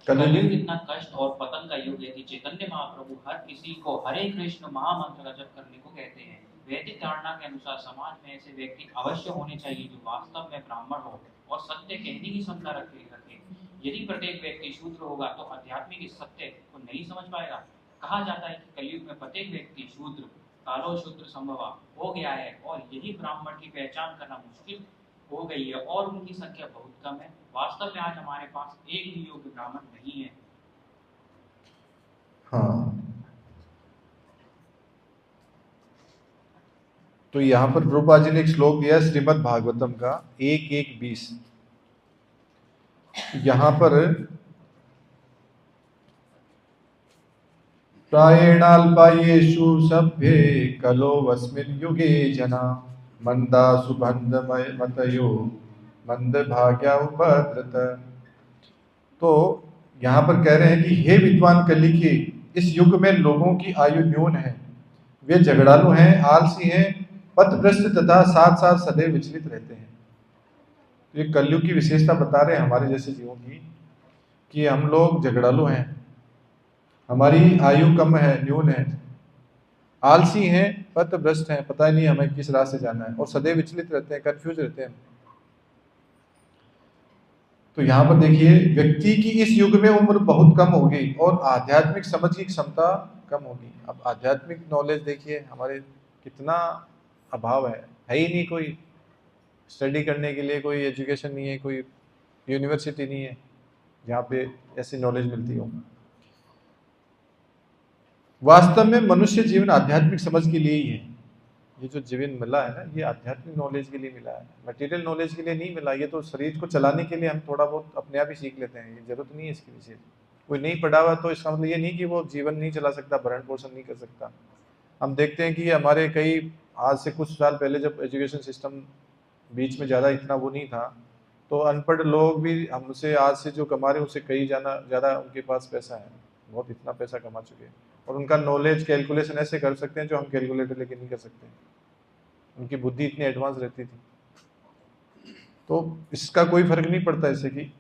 कलयुग इतना कष्ट और पतन का युग है कि चैतन्य महाप्रभु हर किसी को हरे कृष्ण महामंत्र का जप करने को कहते हैं। वैदिक धारणा के अनुसार समाज में ऐसे व्यक्ति अवश्य होने चाहिए जो वास्तव में ब्राह्मण हो और सत्य कहने की क्षमता रखे। यदि प्रत्येक व्यक्ति शूद्र होगा तो आध्यात्मिक इस सत्य को नहीं समझ पाएगा। कहा जाता है कि कलयुग में प्रत्येक व्यक्ति शूद्र, कालो शूद्र संभव हो गया है और यही ब्राह्मण की पहचान करना मुश्किल हो गई है और उनकी संख्या बहुत कम है। वास्तव में आज हमारे पास एक भी योग्य ब्राह्मण नहीं है। हाँ, तो यहाँ पर प्रभुपाद जी ने एक श्लोक दिया श्रीमद् भागवतम का 1:1:20। यहाँ पर प्रायेणाल्पायेषु सभ्ये कलो अस्मिन् युगे जना मंदा सुबंध मतयो मंद भाग्या उपद्रत। तो यहाँ पर कह रहे हैं कि हे विद्वान कली के, इस युग में लोगों की आयु न्यून है, वे झगड़ालू हैं, आलसी हैं, पथभ्रष्ट तथा साथ साथ सदैव विचलित रहते हैं। तो ये कलयुग की विशेषता बता रहे हैं हमारे जैसे जीवों की, कि हम लोग झगड़ालू हैं, हमारी आयु कम है, न्यून है, आलसी हैं, पथभ्रष्ट हैं, पता ही नहीं हमें किस रास्ते जाना है, और सदैव विचलित रहते हैं, कंफ्यूज रहते हैं। तो यहाँ पर देखिए, व्यक्ति की इस युग में उम्र बहुत कम होगी और आध्यात्मिक समझ की क्षमता कम होगी। अब आध्यात्मिक नॉलेज देखिए हमारे कितना अभाव है ही नहीं, कोई स्टडी करने के लिए कोई एजुकेशन नहीं है, कोई यूनिवर्सिटी नहीं है जहाँ पे ऐसी नॉलेज मिलती हो। वास्तव में मनुष्य जीवन आध्यात्मिक समझ के लिए ही है। ये जो जीवन मिला है ना, ये आध्यात्मिक नॉलेज के लिए मिला है, मटेरियल नॉलेज के लिए नहीं मिला। ये तो शरीर को चलाने के लिए हम थोड़ा बहुत अपने आप ही सीख लेते हैं, ये जरूरत नहीं है इसकी विशेष। कोई नहीं पढ़ा हुआ तो इसका मतलब ये नहीं कि वो जीवन नहीं चला सकता, भरण पोषण नहीं कर सकता। हम देखते हैं कि हमारे कई आज से कुछ साल पहले जब एजुकेशन सिस्टम बीच में ज़्यादा इतना वो नहीं था, तो अनपढ़ लोग भी हमसे आज से जो कमा रहे हैं उससे कई ज़्यादा उनके पास पैसा है, बहुत इतना पैसा कमा चुके हैं, और उनका नॉलेज कैलकुलेशन ऐसे कर सकते हैं जो हम कैलकुलेटर लेके नहीं कर सकते। उनकी बुद्धि इतनी एडवांस रहती थी। तो इसका कोई फर्क नहीं पड़ता इससे कि,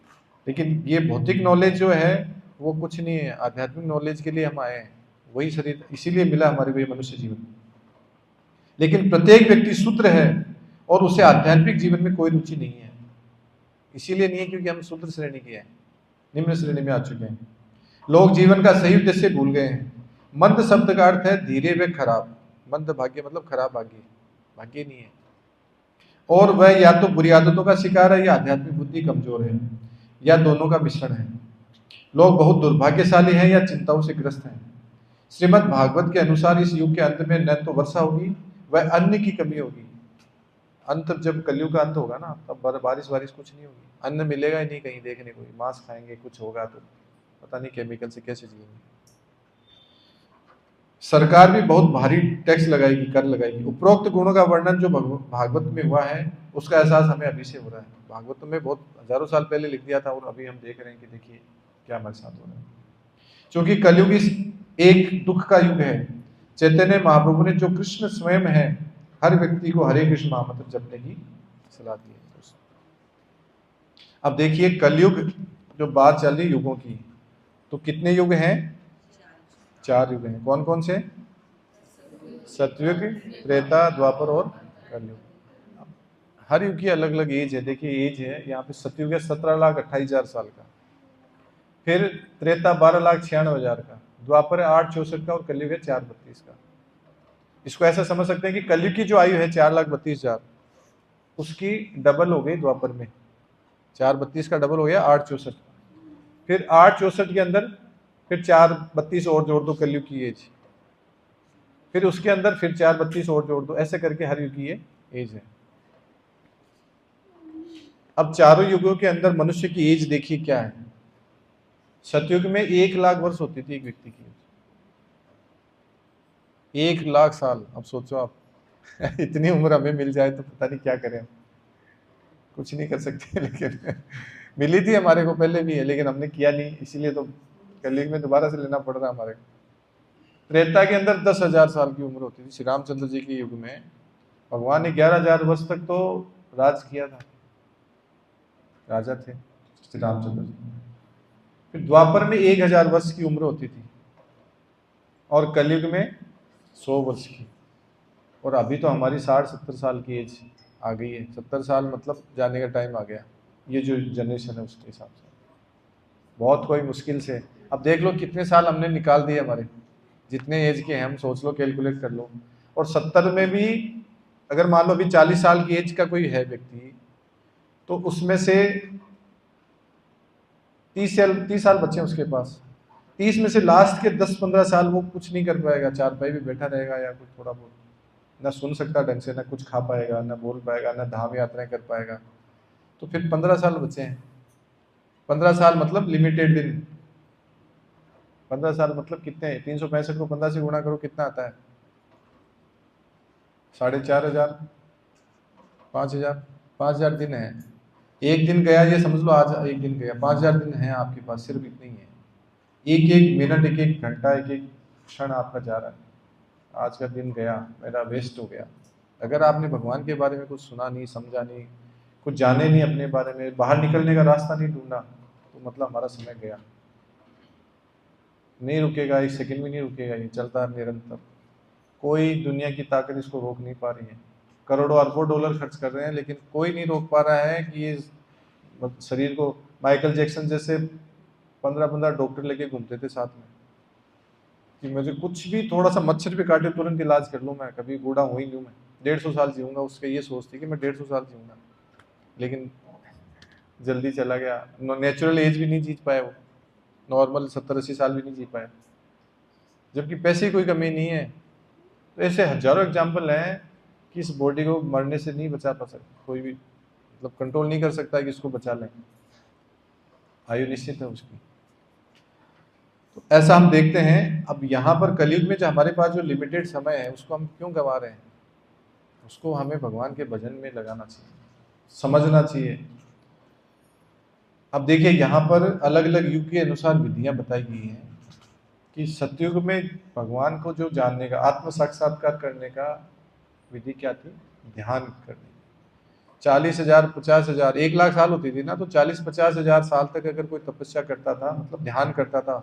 लेकिन ये भौतिक नॉलेज जो है वो कुछ नहीं है, आध्यात्मिक नॉलेज के लिए हम आए हैं, वही शरीर इसीलिए मिला हमारे को ये मनुष्य जीवन। लेकिन प्रत्येक व्यक्ति शूद्र है और उसे आध्यात्मिक जीवन में कोई रुचि नहीं है। इसीलिए नहीं है क्योंकि हम शूद्र श्रेणी के हैं, निम्न श्रेणी में आ चुके हैं। लोग जीवन का सही उद्देश्य भूल गए हैं। मंद शब्द का अर्थ है धीरे व खराब। मंद भाग्य मतलब खराब भाग्य, भाग्य नहीं है। और वह या तो बुरी आदतों का शिकार है या आध्यात्मिक बुद्धि कमजोर है, या दोनों का मिश्रण है। लोग बहुत दुर्भाग्यशाली हैं या चिंताओं से ग्रस्त हैं। श्रीमद् भागवत के अनुसार इस युग के अंत में न तो वर्षा होगी वह अन्न की कमी होगी। अंत जब कलयुग का अंत होगा ना, तब बारिश कुछ नहीं होगी, अन्न मिलेगा ही नहीं कहीं देखने को, मांस खाएंगे, कुछ होगा तो पता नहीं केमिकल से कैसे जिएंगे। सरकार भी बहुत भारी टैक्स लगाएगी, कर लगाएगी। उपरोक्त गुणों का वर्णन जो भागवत में हुआ है उसका एहसास हमें अभी से हो रहा है। भागवत में बहुत हजारों साल पहले लिख दिया था और अभी हम देख रहे हैं कि देखिए क्या हमारे साथ हो रहा है। क्योंकि कलयुग इस एक दुख का युग है। चैतन्य महाप्रभु ने जो कृष्ण स्वयं है, हर व्यक्ति को हरे कृष्ण महामंत्र जपने की सलाह दी है। अब देखिए कलयुग जो बात चल रही युगों की, तो कितने युग हैं? 4 युग हैं। कौन कौन से? सतयुग, त्रेता, द्वापर और कलयुग। हर युग की अलग अलग एज है। देखिए एज है यहाँ पे, सतयुग है 17,28,000 साल का, फिर त्रेता 12,96,000 का, द्वापर है 8,64 का और कलयुग है 4,32 का। इसको ऐसा समझ सकते हैं कि कलयुग की जो आयु है 4,32,000, उसकी डबल हो गई द्वापर में। 4,32 का डबल हो गया 8,64, फिर 8,64 के अंदर फिर 4,32 और जोड़ दो कलयुग की एज, फिर उसके अंदर फिर 4,32 और जोड़ दो, ऐसे करके हर युग की ये एज है। अब चारों युगों के अंदर मनुष्य की एज देखिए क्या है। सतयुग में 1,00,000 वर्ष होती थी एक व्यक्ति की, 1,00,000 साल। अब सोचो आप इतनी उम्र हमें मिल जाए तो पता नहीं क्या करें, कुछ नहीं कर सकते। लेकिन मिली थी हमारे को पहले भी है, लेकिन हमने किया नहीं, इसीलिए तो कलयुग में दोबारा से लेना पड़ रहा है हमारे को। त्रेता के अंदर 10,000 साल की उम्र होती थी। श्री रामचंद्र जी के युग में भगवान ने 11,000 वर्ष तक तो राज किया था, राजा थे श्री रामचंद्र जी। फिर द्वापर में 1,000 वर्ष की उम्र होती थी और कलयुग में 100 वर्ष की। और अभी तो हमारी 60-70 साल की एज आ गई है। 70 साल मतलब जाने का टाइम आ गया, ये जो जनरेशन है उसके हिसाब से बहुत कोई मुश्किल से। अब देख लो कितने साल हमने निकाल दिए हमारे, जितने एज के हैं हम सोच लो, कैलकुलेट कर लो। और 70 में भी अगर मान लो अभी 40 साल की एज का कोई है व्यक्ति, तो उसमें से 30 साल बचे हैं उसके पास। 30 में से लास्ट के 10-15 साल वो कुछ नहीं कर पाएगा, चारपाई भी बैठा रहेगा या कुछ थोड़ा बहुत, ना सुन सकता ढंग से, ना कुछ खा पाएगा, ना बोल पाएगा, ना धाम यात्राएं कर पाएगा। तो फिर 15 साल बचे हैं। 15 साल मतलब लिमिटेड दिन। 15 साल मतलब कितने हैं? 365 को 15 से गुणा करो, कितना आता है? 4,500, 5,000, 5,000 दिन है। एक दिन गया ये समझ लो, आज एक दिन गया, 5,000 दिन है आपके पास, सिर्फ इतनी ही है। एक एक मिनट, एक एक घंटा, एक एक क्षण आपका जा रहा है। आज का दिन गया, मेरा वेस्ट हो गया। अगर आपने भगवान के बारे में कुछ सुना नहीं, समझा नहीं, कुछ जाने नहीं अपने बारे में, बाहर निकलने का रास्ता नहीं ढूंढा, तो मतलब हमारा समय गया। नहीं रुकेगा, एक सेकंड भी नहीं रुकेगा, ये चलता है निरंतर। कोई दुनिया की ताकत इसको रोक नहीं पा रही है। करोड़ों अरबों डॉलर खर्च कर रहे हैं, लेकिन कोई नहीं रोक पा रहा है कि ये शरीर को। माइकल जैक्सन जैसे 15-15 डॉक्टर लेके घूमते थे साथ में, कि मुझे कुछ भी थोड़ा सा मच्छर भी काटे तुरंत इलाज कर लूँ, मैं कभी बूढ़ा हो ही नहीं, मैं 150 साल जीऊँगा। उसके ये सोच थी कि मैं 150 साल जीऊँगा, लेकिन जल्दी चला गया। नेचुरल एज भी नहीं जी पाया वो, नॉर्मल 70-80 साल भी नहीं जी पाया, जबकि पैसे की कोई कमी नहीं है। तो ऐसे हजारों एग्जाम्पल हैं कि इस बॉडी को मरने से नहीं बचा पा सकता कोई भी, मतलब कंट्रोल नहीं कर सकता कि इसको बचा लें, आयु निश्चित है उसकी। तो ऐसा हम देखते हैं। अब यहाँ पर कलयुग में जो हमारे पास जो लिमिटेड समय है, उसको हम क्यों गंवा रहे हैं? उसको हमें भगवान के भजन में लगाना चाहिए, समझना चाहिए। अब देखिए, यहाँ पर अलग अलग युग के अनुसार विधियां बताई गई हैं कि सतयुग में भगवान को जो जानने का, आत्म साक्षात्कार करने का विधि क्या थी? ध्यान करने। 40,000, 50,000, 1,00,000 साल होती थी ना, तो 40-50 हजार साल तक अगर कोई तपस्या करता था, मतलब ध्यान करता था,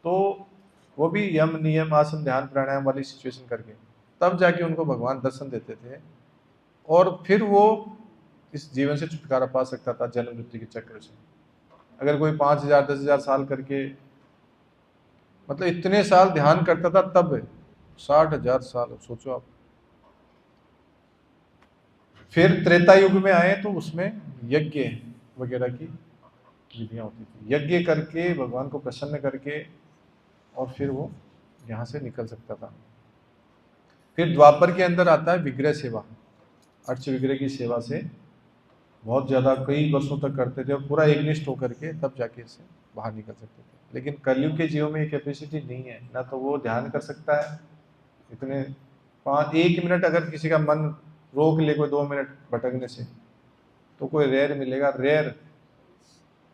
तो वो भी यम नियम आसन ध्यान प्राणायाम वाली सिचुएशन करके, तब जाके उनको भगवान दर्शन देते थे, और फिर वो इस जीवन से छुटकारा पा सकता था जन्म मृत्यु के चक्र से। अगर कोई 5,000, 10,000 साल करके, मतलब इतने साल ध्यान करता था, तब 60,000 साल, सोचो आप। फिर त्रेता युग में आए तो उसमें यज्ञ वगैरह की विधियां होती थी, यज्ञ करके भगवान को प्रसन्न करके, और फिर वो यहाँ से निकल सकता था। फिर द्वापर के अंदर आता है विग्रह सेवा। अर्च विग्रह की सेवा से बहुत ज़्यादा कई वर्षों तक करते थे, और पूरा एकनिष्ठ होकर के तब जाके इससे बाहर निकल सकते थे। लेकिन कलयुग के जीवों में ये कैपेसिटी नहीं है, ना तो वो ध्यान कर सकता है इतने 1 मिनट। अगर किसी का मन रोक ले कोई 2 मिनट भटकने से, तो कोई रेयर मिलेगा, रेयर।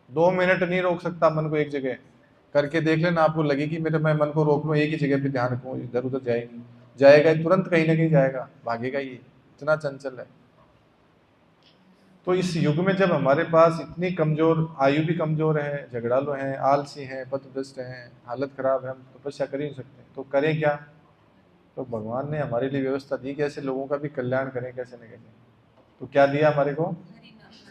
2 मिनट नहीं रोक सकता मन को एक जगह। करके देख लेना, आपको लगे कि मैं मन को रोक लूँ, एक ही जगह पे ध्यान रखूँ, इधर उधर जाएगा तुरंत कहीं ना कहीं जाएगा, भागेगा, ये इतना चंचल है। तो इस युग में जब हमारे पास इतनी कमजोर, आयु भी कमजोर है, झगड़ालू हैं, आलसी हैं, पथभ्रष्ट हैं, हालत खराब है, हम तपस्या कर ही नहीं सकते, तो करें क्या? तो भगवान ने हमारे लिए व्यवस्था दी कि ऐसे लोगों का भी कल्याण करें कैसे न कैसे। तो क्या दिया हमारे को?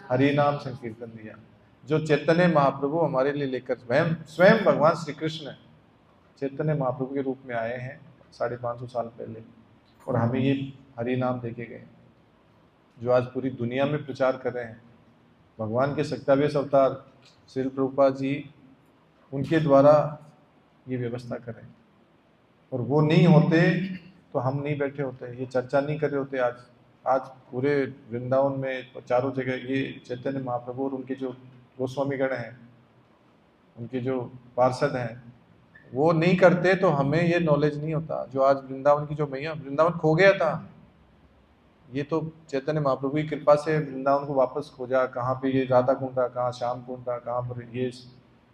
हरि नाम संकीर्तन दिया, जो चैतन्य महाप्रभु हमारे लिए लेकर, स्वयं भगवान श्री कृष्ण चैतन्य महाप्रभु के रूप में आए हैं 550 साल पहले, और हमें ये हरि नाम देके गए, जो आज पूरी दुनिया में प्रचार कर रहे हैं। भगवान के सत्यावेश अवतार श्रील प्रभुपाद जी, उनके द्वारा ये व्यवस्था करें, और वो नहीं होते तो हम नहीं बैठे होते, ये चर्चा नहीं कर रहे होते। आज पूरे वृंदावन में चारों जगह ये चैतन्य महाप्रभु और उनके जो गोस्वामीगण हैं, उनके जो पार्षद हैं, वो नहीं करते तो हमें ये नॉलेज नहीं होता। जो आज वृंदावन की जो मैया, वृंदावन खो गया था, ये तो चैतन्य महाप्रभु की कृपा से वृंदावन को वापस खोजा। कहाँ पे ये राधा कुंड था, कहाँ श्याम कुंड था, कहाँ पर ये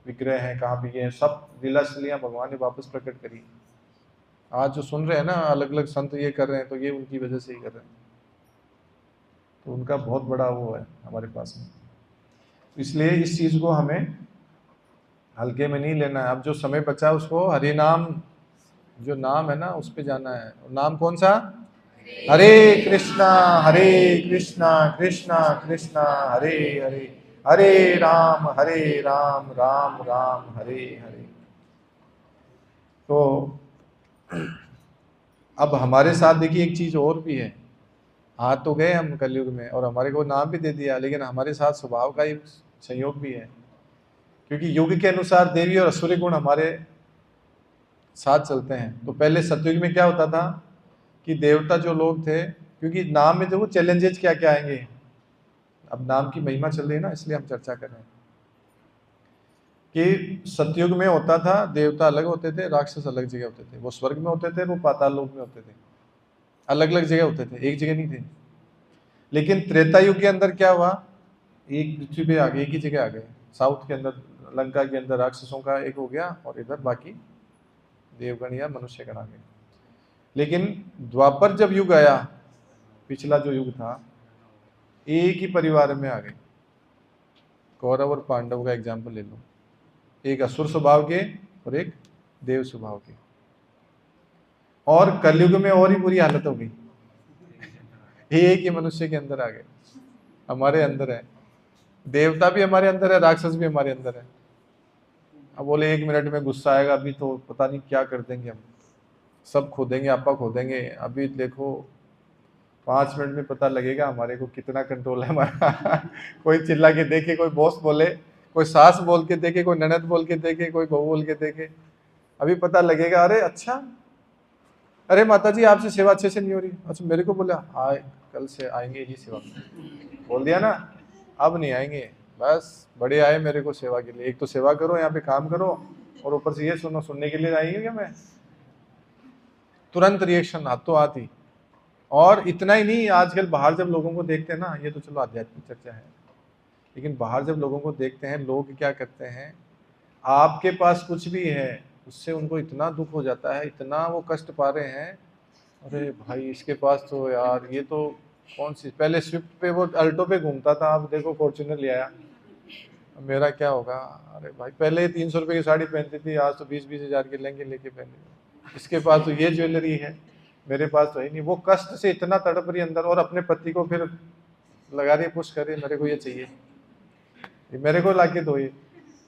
विग्रह है, कहाँ पे ये सब लीलाशलियाँ भगवान ने वापस प्रकट करी। आज जो सुन रहे हैं ना, अलग अलग संत ये कर रहे हैं, तो ये उनकी वजह से ही कर रहे हैं। तो उनका बहुत बड़ा वो है हमारे पास में, इसलिए इस चीज़ को हमें हल्के में नहीं लेना है। अब जो समय बचा उसको हरि नाम, जो नाम है ना, उस पे जाना है। नाम कौन सा? हरे कृष्णा कृष्णा कृष्णा हरे हरे, हरे राम राम राम हरे हरे। तो अब हमारे साथ देखिए एक चीज और भी है आ तो गए हम कलयुग में और हमारे को नाम भी दे दिया, लेकिन हमारे साथ स्वभाव का एक संयोग भी है, क्योंकि युग के अनुसार देवी और असुरी गुण हमारे साथ चलते हैं। तो पहले सतयुग में क्या होता था कि देवता जो लोग थे, क्योंकि नाम में देखो चैलेंजेस क्या क्या आएंगे, अब नाम की महिमा चल रही है ना, इसलिए हम चर्चा कर रहे हैं कि सतयुग में होता था देवता अलग होते थे, राक्षस अलग जगह होते थे, वो स्वर्ग में होते थे, वो पाताल लोक में होते थे, अलग अलग जगह होते थे, एक जगह नहीं थे। लेकिन त्रेता युग के अंदर क्या हुआ, एक पृथ्वी पे आ गए, एक ही जगह आ गए। साउथ के अंदर लंका के अंदर राक्षसों का एक हो गया और इधर बाकी देवगण या मनुष्यगण आ गए। लेकिन द्वापर जब युग आया, पिछला जो युग था, एक ही परिवार में आ गए। कौरव और पांडव का एग्जाम्पल ले लो, एक असुर स्वभाव के और एक देव स्वभाव के। और कलयुग में और ही बुरी हालत हो गई, एक ही मनुष्य के अंदर आ गए, हमारे अंदर है, देवता भी हमारे अंदर है, राक्षस भी हमारे अंदर है। अब बोले 1 मिनट में गुस्सा आएगा, अभी तो पता नहीं क्या कर देंगे, हम सब खो देंगे, आपा खो देंगे। अभी देखो 5 मिनट में पता लगेगा हमारे को कितना कंट्रोल है हमारा। कोई चिल्ला के देखे, कोई बॉस बोले, कोई सास बोल के देखे, कोई ननद बोल के देखे, कोई बहू बोल के देखे, अभी पता लगेगा। अरे अच्छा, अरे माता जी आपसे सेवा अच्छे से नहीं हो रही, अच्छा मेरे को बोला आए कल से आएंगे ही सेवा, बोल दिया ना, अब नहीं आएंगे, बस बड़े आए मेरे को सेवा के लिए। एक तो सेवा करो, यहाँ पे काम करो, और ऊपर से ये सुनो, सुनने के लिए आएंगे क्या मैं? तुरंत रिएक्शन हाथों हाथ ही। और इतना ही नहीं, आजकल बाहर जब लोगों को देखते हैं ना, ये तो चलो आध्यात्मिक चर्चा है, लेकिन बाहर जब लोगों को देखते हैं, लोग क्या करते हैं, आपके पास कुछ भी है उससे उनको इतना दुख हो जाता है, इतना वो कष्ट पा रहे हैं, अरे भाई इसके पास तो यार ये तो कौन सी, पहले स्विफ्ट पे वो अल्टो पे घूमता था, अब देखो फॉर्च्यूनर ले आया, मेरा क्या होगा? अरे भाई पहले 300 रुपये की साड़ी पहनती थी, आज तो 20-20 हज़ार के लहंगे लेके पहन रही, इसके पास तो ये ज्वेलरी है, मेरे पास तो है नहीं। वो कष्ट से इतना तड़प रही अंदर, और अपने पति को फिर लगा रही पुश कर रही, मेरे को ये चाहिए, ये मेरे को ला के दो, ये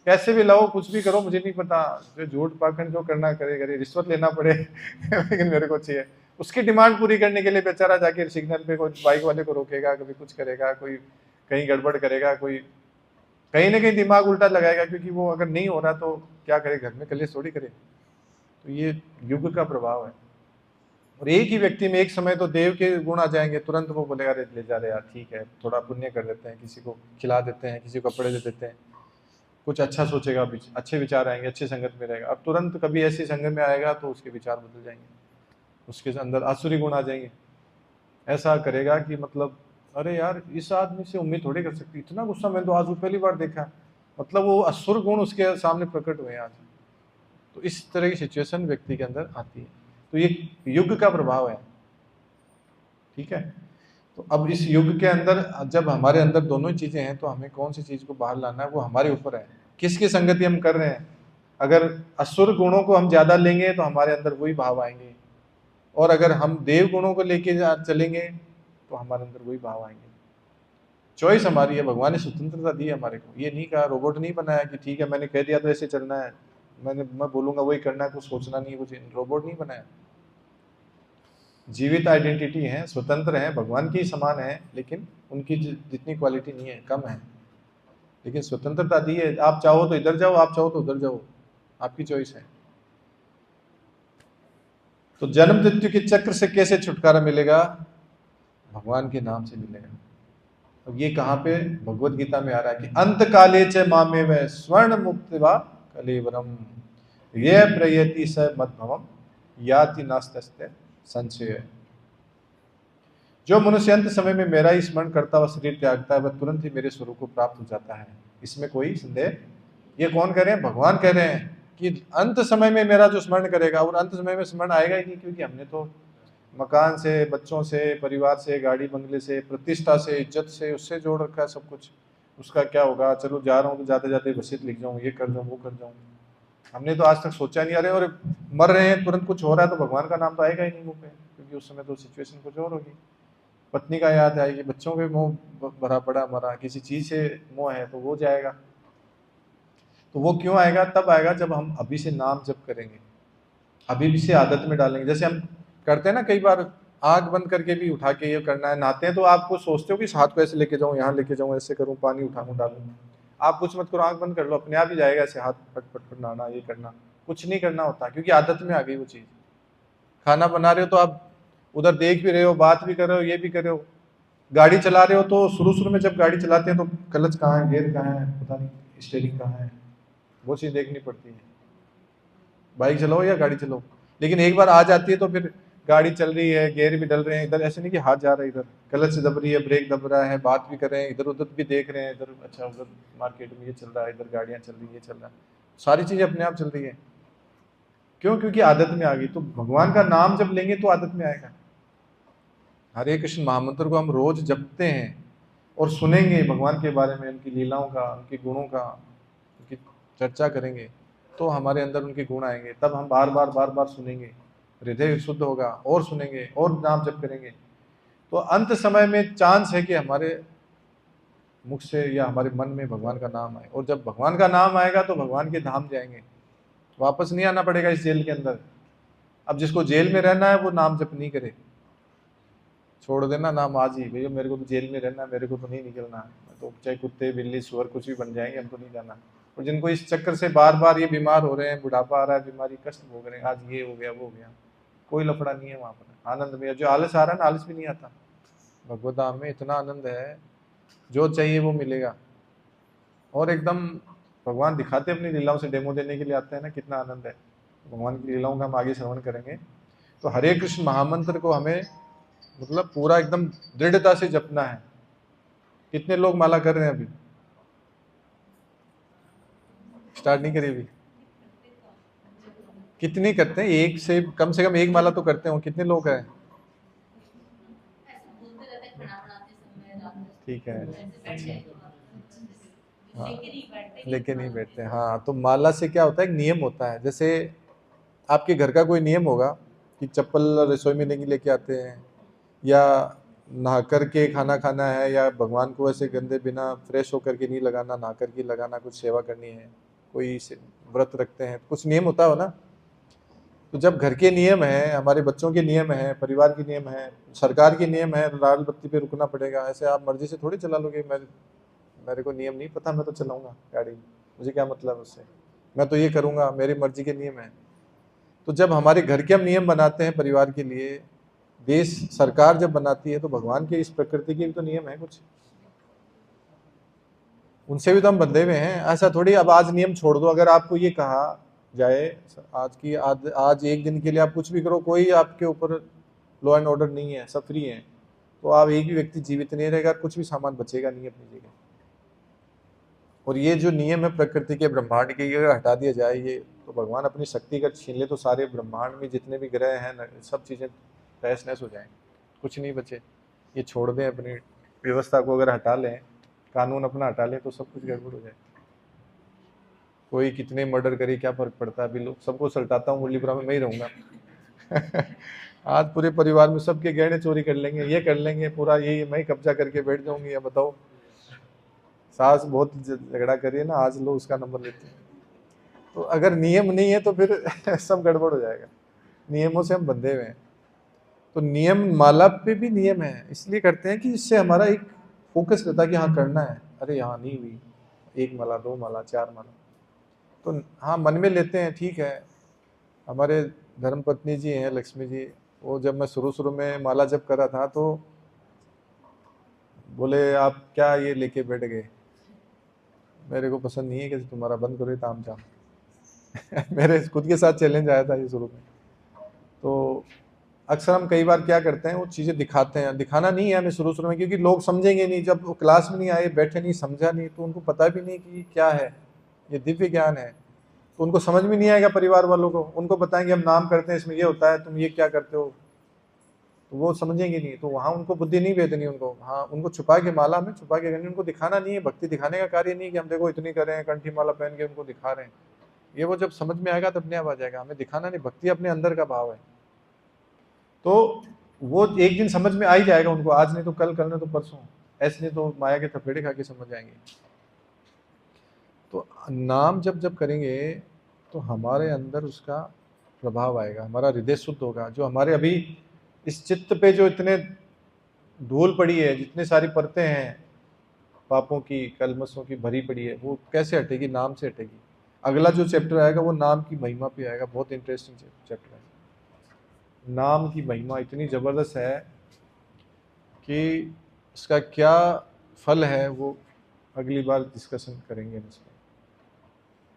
कैसे भी लाओ, कुछ भी करो, मुझे नहीं पता, जो झूठ पाखंड जो करना करे करे, रिश्वत लेना पड़े लेकिन मेरे को चाहिए। उसकी डिमांड पूरी करने के लिए बेचारा जाके सिग्नल पे कोई बाइक वाले को रोकेगा, कभी कुछ करेगा, कोई कहीं गड़बड़ करेगा, कोई कहीं ना कहीं दिमाग उल्टा लगाएगा, क्योंकि वो अगर नहीं हो रहा तो क्या करे, घर में कलेश थोड़ी करे। तो ये युग का प्रभाव है। और एक ही व्यक्ति में एक समय तो देव के गुण आ जाएंगे, तुरंत वो बोलेगा अरे ले जा रहे यार, ठीक है थोड़ा पुण्य कर देते हैं, किसी को खिला देते हैं, किसी को कपड़े दे देते हैं, कुछ अच्छा सोचेगा, अच्छे विचार आएंगे, अच्छी संगत में रहेगा। अब तुरंत कभी ऐसी संगत में आएगा तो उसके विचार बदल जाएंगे, उसके अंदर आसुरी गुण आ जाएंगे, ऐसा करेगा कि मतलब अरे यार इस आदमी से उम्मीद थोड़ी कर सकती, इतना गुस्सा मैंने तो आज पहली बार देखा, मतलब वो असुर गुण उसके सामने प्रकट हुए आज। तो इस तरह की सिचुएशन व्यक्ति के अंदर आती है। तो ये युग का प्रभाव है, ठीक है। तो अब इस युग के अंदर जब हमारे अंदर दोनों ही चीजें हैं, तो हमें कौन सी चीज को बाहर लाना है वो हमारे ऊपर है, किसकी संगति हम कर रहे हैं। अगर असुर गुणों को हम ज्यादा लेंगे तो हमारे अंदर वही भाव आएंगे, और अगर हम देव गुणों को लेके चलेंगे तो हमारे अंदर वही भाव आएंगे। चॉइस हमारी है, भगवान ने स्वतंत्रता दी है हमारे को, ये नहीं कहा, रोबोट नहीं बनाया कि ठीक है मैंने कह दिया तो ऐसे चलना है, मैं बोलूंगा वही करना है, कुछ सोचना नहीं है, कुछ रोबोट नहीं बनाया। जीवित आइडेंटिटी है, स्वतंत्र है, भगवान की समान है, लेकिन उनकी जितनी क्वालिटी नहीं है, कम है, लेकिन स्वतंत्रता दी है। आप चाहो तो इधर जाओ, आप चाहो तो उधर जाओ, आपकी चॉइस है। तो जन्म मृत्यु के चक्र से कैसे छुटकारा मिलेगा? भगवान के नाम से मिलेगा। अब ये कहाँ पे? भगवत गीता में आ रहा है कि अंत काले च मामेव स्वर्ण मुक्तिवा कलेवरम ये प्रयति स मद्भवम याति नास्तस्ते संशय। जो मनुष्य अंत समय में मेरा ही स्मरण करता हुआ शरीर त्यागता है, वह तुरंत ही मेरे स्वरूप को प्राप्त हो जाता है, इसमें कोई संदेह। ये कौन कह रहे हैं? भगवान कह रहे हैं कि अंत समय में मेरा जो स्मरण करेगा, और अंत समय में स्मरण आएगा ही नहीं, क्योंकि हमने तो मकान से, बच्चों से, परिवार से, गाड़ी बंगले से, प्रतिष्ठा से, इज्जत से, उससे जोड़ रखा है सब कुछ। उसका क्या होगा, चलो जा रहा हूँ तो जाते जाते वसीयत लिख जाऊँ, ये कर जाऊँ, वो कर जाऊँ। हमने तो आज तक सोचा नहीं, अरे और मर रहे हैं, तुरंत कुछ हो रहा है तो भगवान का नाम तो आएगा ही नहीं मुँह पे, क्योंकि उस समय तो सिचुएशन कुछ और होगी। पत्नी का याद आएगी, बच्चों के मोह भरा पड़ा हमारा, किसी चीज़ से मोह है तो वो जाएगा। तो वो क्यों आएगा? तब आएगा जब हम अभी से नाम जप करेंगे, अभी से आदत में डालेंगे। जैसे हम करते हैं ना, कई बार आंख बंद करके भी उठा के ये करना है। नहाते हैं तो आपको सोचते हो कि इस हाथ को ऐसे लेके जाऊं, यहाँ लेके जाऊं, ऐसे करूं, पानी उठाऊं डालूं। आप कुछ मत करो, आंख बंद कर लो, अपने आप ही जाएगा ऐसे हाथ फट फट फट नहाना, ये करना, कुछ नहीं करना होता, क्योंकि आदत में आ गई वो चीज़। खाना बना रहे हो तो आप उधर देख भी रहे हो, बात भी कर रहे हो, ये भी कर रहे हो। गाड़ी चला रहे हो तो शुरू में जब गाड़ी चलाते हैं तो क्लच कहाँ है, गियर कहाँ है, पता नहीं, स्टीयरिंग कहाँ है, वो चीज़ देखनी पड़ती है। बाइक चलाओ या गाड़ी चलाओ, लेकिन एक बार आ जाती है तो फिर गाड़ी चल रही है, गियर भी डल रहे हैं, इधर ऐसे नहीं कि हाथ जा रहा है, इधर क्लच दब रही है, ब्रेक दब रहा है, बात भी कर रहे हैं, इधर उधर भी देख रहे हैं, इधर अच्छा उधर मार्केट में ये चल रहा है, इधर गाड़ियाँ चल रही है, ये चल रहा है, सारी चीज़ें अपने आप चल रही है। क्यों? क्योंकि आदत में आ गई। तो भगवान का नाम जब लेंगे तो आदत में आएगा। हरे कृष्ण महामंत्र को हम रोज जपते हैं और सुनेंगे भगवान के बारे में, उनकी लीलाओं का, उनके गुणों का, उनकी चर्चा करेंगे तो हमारे अंदर उनके गुण आएंगे। तब हम बार बार सुनेंगे, हृदय शुद्ध होगा, और सुनेंगे और नाम जप करेंगे। तो अंत समय में चांस है कि हमारे मुख से या हमारे मन में भगवान का नाम आए, और जब भगवान का नाम आएगा तो भगवान के धाम जाएंगे, वापस नहीं आना पड़ेगा इस जेल के अंदर। अब जिसको जेल में रहना है वो नाम जप नहीं करे, छोड़ देना नाम आज ही, भैया मेरे को तो जेल में रहना है, मेरे को तो नहीं निकलना है, तो चाहे कुत्ते बिल्ली सुअर कुछ भी बन जाएंगे, हम तो नहीं जाना। और जिनको इस चक्कर से बार बार ये बीमार हो रहे हैं, बुढ़ापा आ रहा है, बीमारी कष्ट भोग रहे हैं, आज ये हो गया वो हो गया, कोई लफड़ा नहीं है वहाँ पर, आनंद में। जो आलस आ रहा है ना, आलस भी नहीं आता। भगवत धाम में इतना आनंद है, जो चाहिए वो मिलेगा। और एकदम भगवान दिखाते अपनी लीलाओं से, डेमो देने के लिए आते हैं ना, कितना आनंद है। भगवान की लीलाओं का हम आगे श्रवण करेंगे। तो हरे कृष्ण महामंत्र को हमें मतलब पूरा एकदम दृढ़ता से जपना है। कितने लोग माला कर रहे हैं? अभी स्टार्ट नहीं करी अभी? कितनी करते हैं? एक से कम एक माला तो करते हो। कितने लोग हैं? ठीक है, हाँ, लेके नहीं बैठते। हाँ, तो माला से क्या होता है, एक नियम होता है। जैसे आपके घर का कोई नियम होगा कि चप्पल रसोई में नहीं लेके आते हैं, या नहा करके खाना खाना है, या भगवान को ऐसे गंदे बिना फ्रेश होकर के नहीं लगाना, नहा करके लगाना, कुछ सेवा करनी है, कोई व्रत रखते हैं, कुछ नियम होता हो ना। तो जब घर के नियम है, हमारे बच्चों के नियम है, परिवार के नियम है, सरकार के नियम है, तो लाल बत्ती पे रुकना पड़ेगा। ऐसे आप मर्जी से थोड़ी चला लोगे। मेरे को नियम नहीं पता, मैं तो चलाऊंगा गाड़ी, मुझे क्या मतलब उससे, मैं तो ये करूंगा, मेरी मर्जी के नियम है। तो जब हमारे घर के हम नियम बनाते हैं परिवार के लिए, देश सरकार जब बनाती है, तो भगवान के इस प्रकृति के भी तो नियम है कुछ, उनसे भी तो हम बंधे हुए हैं। ऐसा थोड़ी अब आज नियम छोड़ दो। अगर आपको ये कहा जाए आज एक दिन के लिए आप कुछ भी करो, कोई आपके ऊपर लॉ एंड ऑर्डर नहीं है, सब फ्री है, तो आप एक भी व्यक्ति जीवित नहीं रहेगा, कुछ भी सामान बचेगा नहीं अपनी जगह। और ये जो नियम है प्रकृति के, ब्रह्मांड के, ये हटा दिया जाए, ये तो भगवान अपनी शक्ति का छीन ले तो सारे ब्रह्मांड में जितने भी ग्रह हैं, सब चीज़ें तहस नहस हो जाएं, कुछ नहीं बचे। ये छोड़ दें, अपनी व्यवस्था को अगर हटा लें, कानून अपना हटा लें, तो सब कुछ गड़बड़ हो जाए। कोई कितने मर्डर करे, क्या फर्क पड़ता है? अभी लोग सबको सल्टाता हूँ, मुरलीपुरा में मैं ही रहूँगा आज पूरे परिवार में सबके गहने चोरी कर लेंगे, ये कर लेंगे, पूरा ये मैं ही कब्जा करके बैठ जाऊंगी। या बताओ, सास बहुत झगड़ा करिए ना, आज लोग उसका नंबर लेते हैं। तो अगर नियम नहीं है तो फिर सब गड़बड़ हो जाएगा। नियमों से हम बंधे हुए हैं। तो नियम, माला पे भी नियम है, इसलिए करते हैं कि इससे हमारा एक फोकस रहता है कि हाँ करना है। अरे यहाँ नहीं हुई, 1 माला 2 माला 4 माला, तो हाँ मन में लेते हैं, ठीक है। हमारे धर्मपत्नी जी हैं लक्ष्मी जी, वो जब मैं शुरू में माला जप कर रहा था तो बोले आप क्या ये लेके बैठ गए, मेरे को पसंद नहीं है कि तुम्हारा बंद करो ताम झाम मेरे खुद के साथ चैलेंज आया था ये शुरू में। तो अक्सर हम कई बार क्या करते हैं, वो चीज़ें दिखाते हैं, दिखाना नहीं है हमें शुरू में, क्योंकि लोग समझेंगे नहीं। जब वो क्लास में नहीं आए, बैठे नहीं, समझा नहीं, तो उनको पता भी नहीं कि क्या है, ये दिव्य ज्ञान है, तो उनको समझ में नहीं आएगा। परिवार वालों को उनको बताएंगे हम नाम करते हैं, इसमें ये होता है, तुम ये क्या करते हो, तो वो समझेंगे नहीं। तो वहाँ उनको बुद्धि नहीं भेजनी उनको, हाँ उनको छुपा के माला में छुपा के करनी, उनको दिखाना नहीं है। भक्ति दिखाने का कार्य नहीं कि हम देखो इतनी कर रहे हैं, कंठी माला पहन के उनको दिखा रहे हैं। ये वो जब समझ में आएगा तो अपने आप आ जाएगा। हमें दिखाना नहीं, भक्ति अपने अंदर का भाव है। तो वो एक दिन समझ में आ ही जाएगा उनको, आज नहीं तो कल, कल नहीं तो परसों, ऐसे नहीं तो माया के थपेड़े खा के समझ आएंगे। तो नाम जब करेंगे तो हमारे अंदर उसका प्रभाव आएगा, हमारा हृदय शुद्ध होगा। जो हमारे अभी इस चित्त पे जो इतने धूल पड़ी है, जितनी सारी परतें हैं पापों की, कलमसों की भरी पड़ी है, वो कैसे हटेगी? नाम से हटेगी। अगला जो चैप्टर आएगा वो नाम की महिमा पे आएगा, बहुत इंटरेस्टिंग चैप्टर है। नाम की महिमा इतनी ज़बरदस्त है कि इसका क्या फल है वो अगली बार डिस्कशन करेंगे। इसमें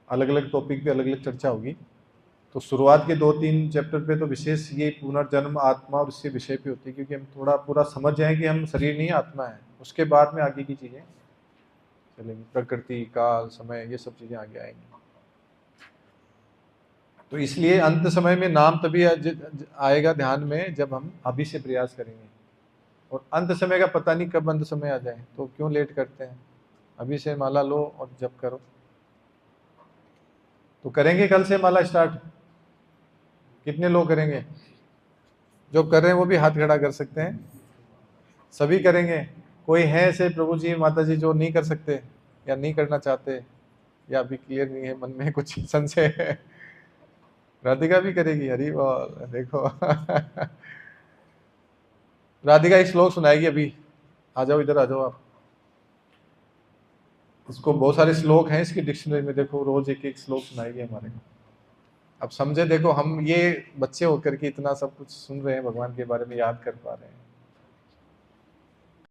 अलग अलग टॉपिक पे अलग अलग चर्चा होगी। तो शुरुआत के 2-3 चैप्टर पे तो विशेष ये पुनर्जन्म, आत्मा और इसके विषय पे होती है, क्योंकि हम थोड़ा पूरा समझ जाएं कि हम शरीर नहीं आत्मा है। उसके बाद में आगे की चीज़ें चलेंगी, प्रकृति, काल, समय, ये सब चीज़ें आगे आएंगी। तो इसलिए अंत समय में नाम तभी आएगा ध्यान में जब हम अभी से प्रयास करेंगे। और अंत समय का पता नहीं कब अंत समय आ जाए, तो क्यों लेट करते हैं? अभी से माला लो और जप करो। तो करेंगे कल से माला स्टार्ट? कितने लोग करेंगे? जो कर रहे हैं वो भी हाथ खड़ा कर सकते हैं। सभी करेंगे? कोई है ऐसे प्रभु जी, माता जी, जो नहीं कर सकते या नहीं करना चाहते, या अभी क्लियर नहीं है, मन में कुछ संशय है? राधिका भी करेगी? हरी बोल। देखो राधिका एक श्लोक सुनाएगी अभी। आ जाओ, इधर आ जाओ आप। इसको बहुत सारे श्लोक हैं इसकी डिक्शनरी में, देखो रोज एक एक श्लोक सुनाएगी हमारे को। अब समझे, देखो हम ये बच्चे होकर के इतना सब कुछ सुन रहे हैं, भगवान के बारे में याद कर पा रहे हैं।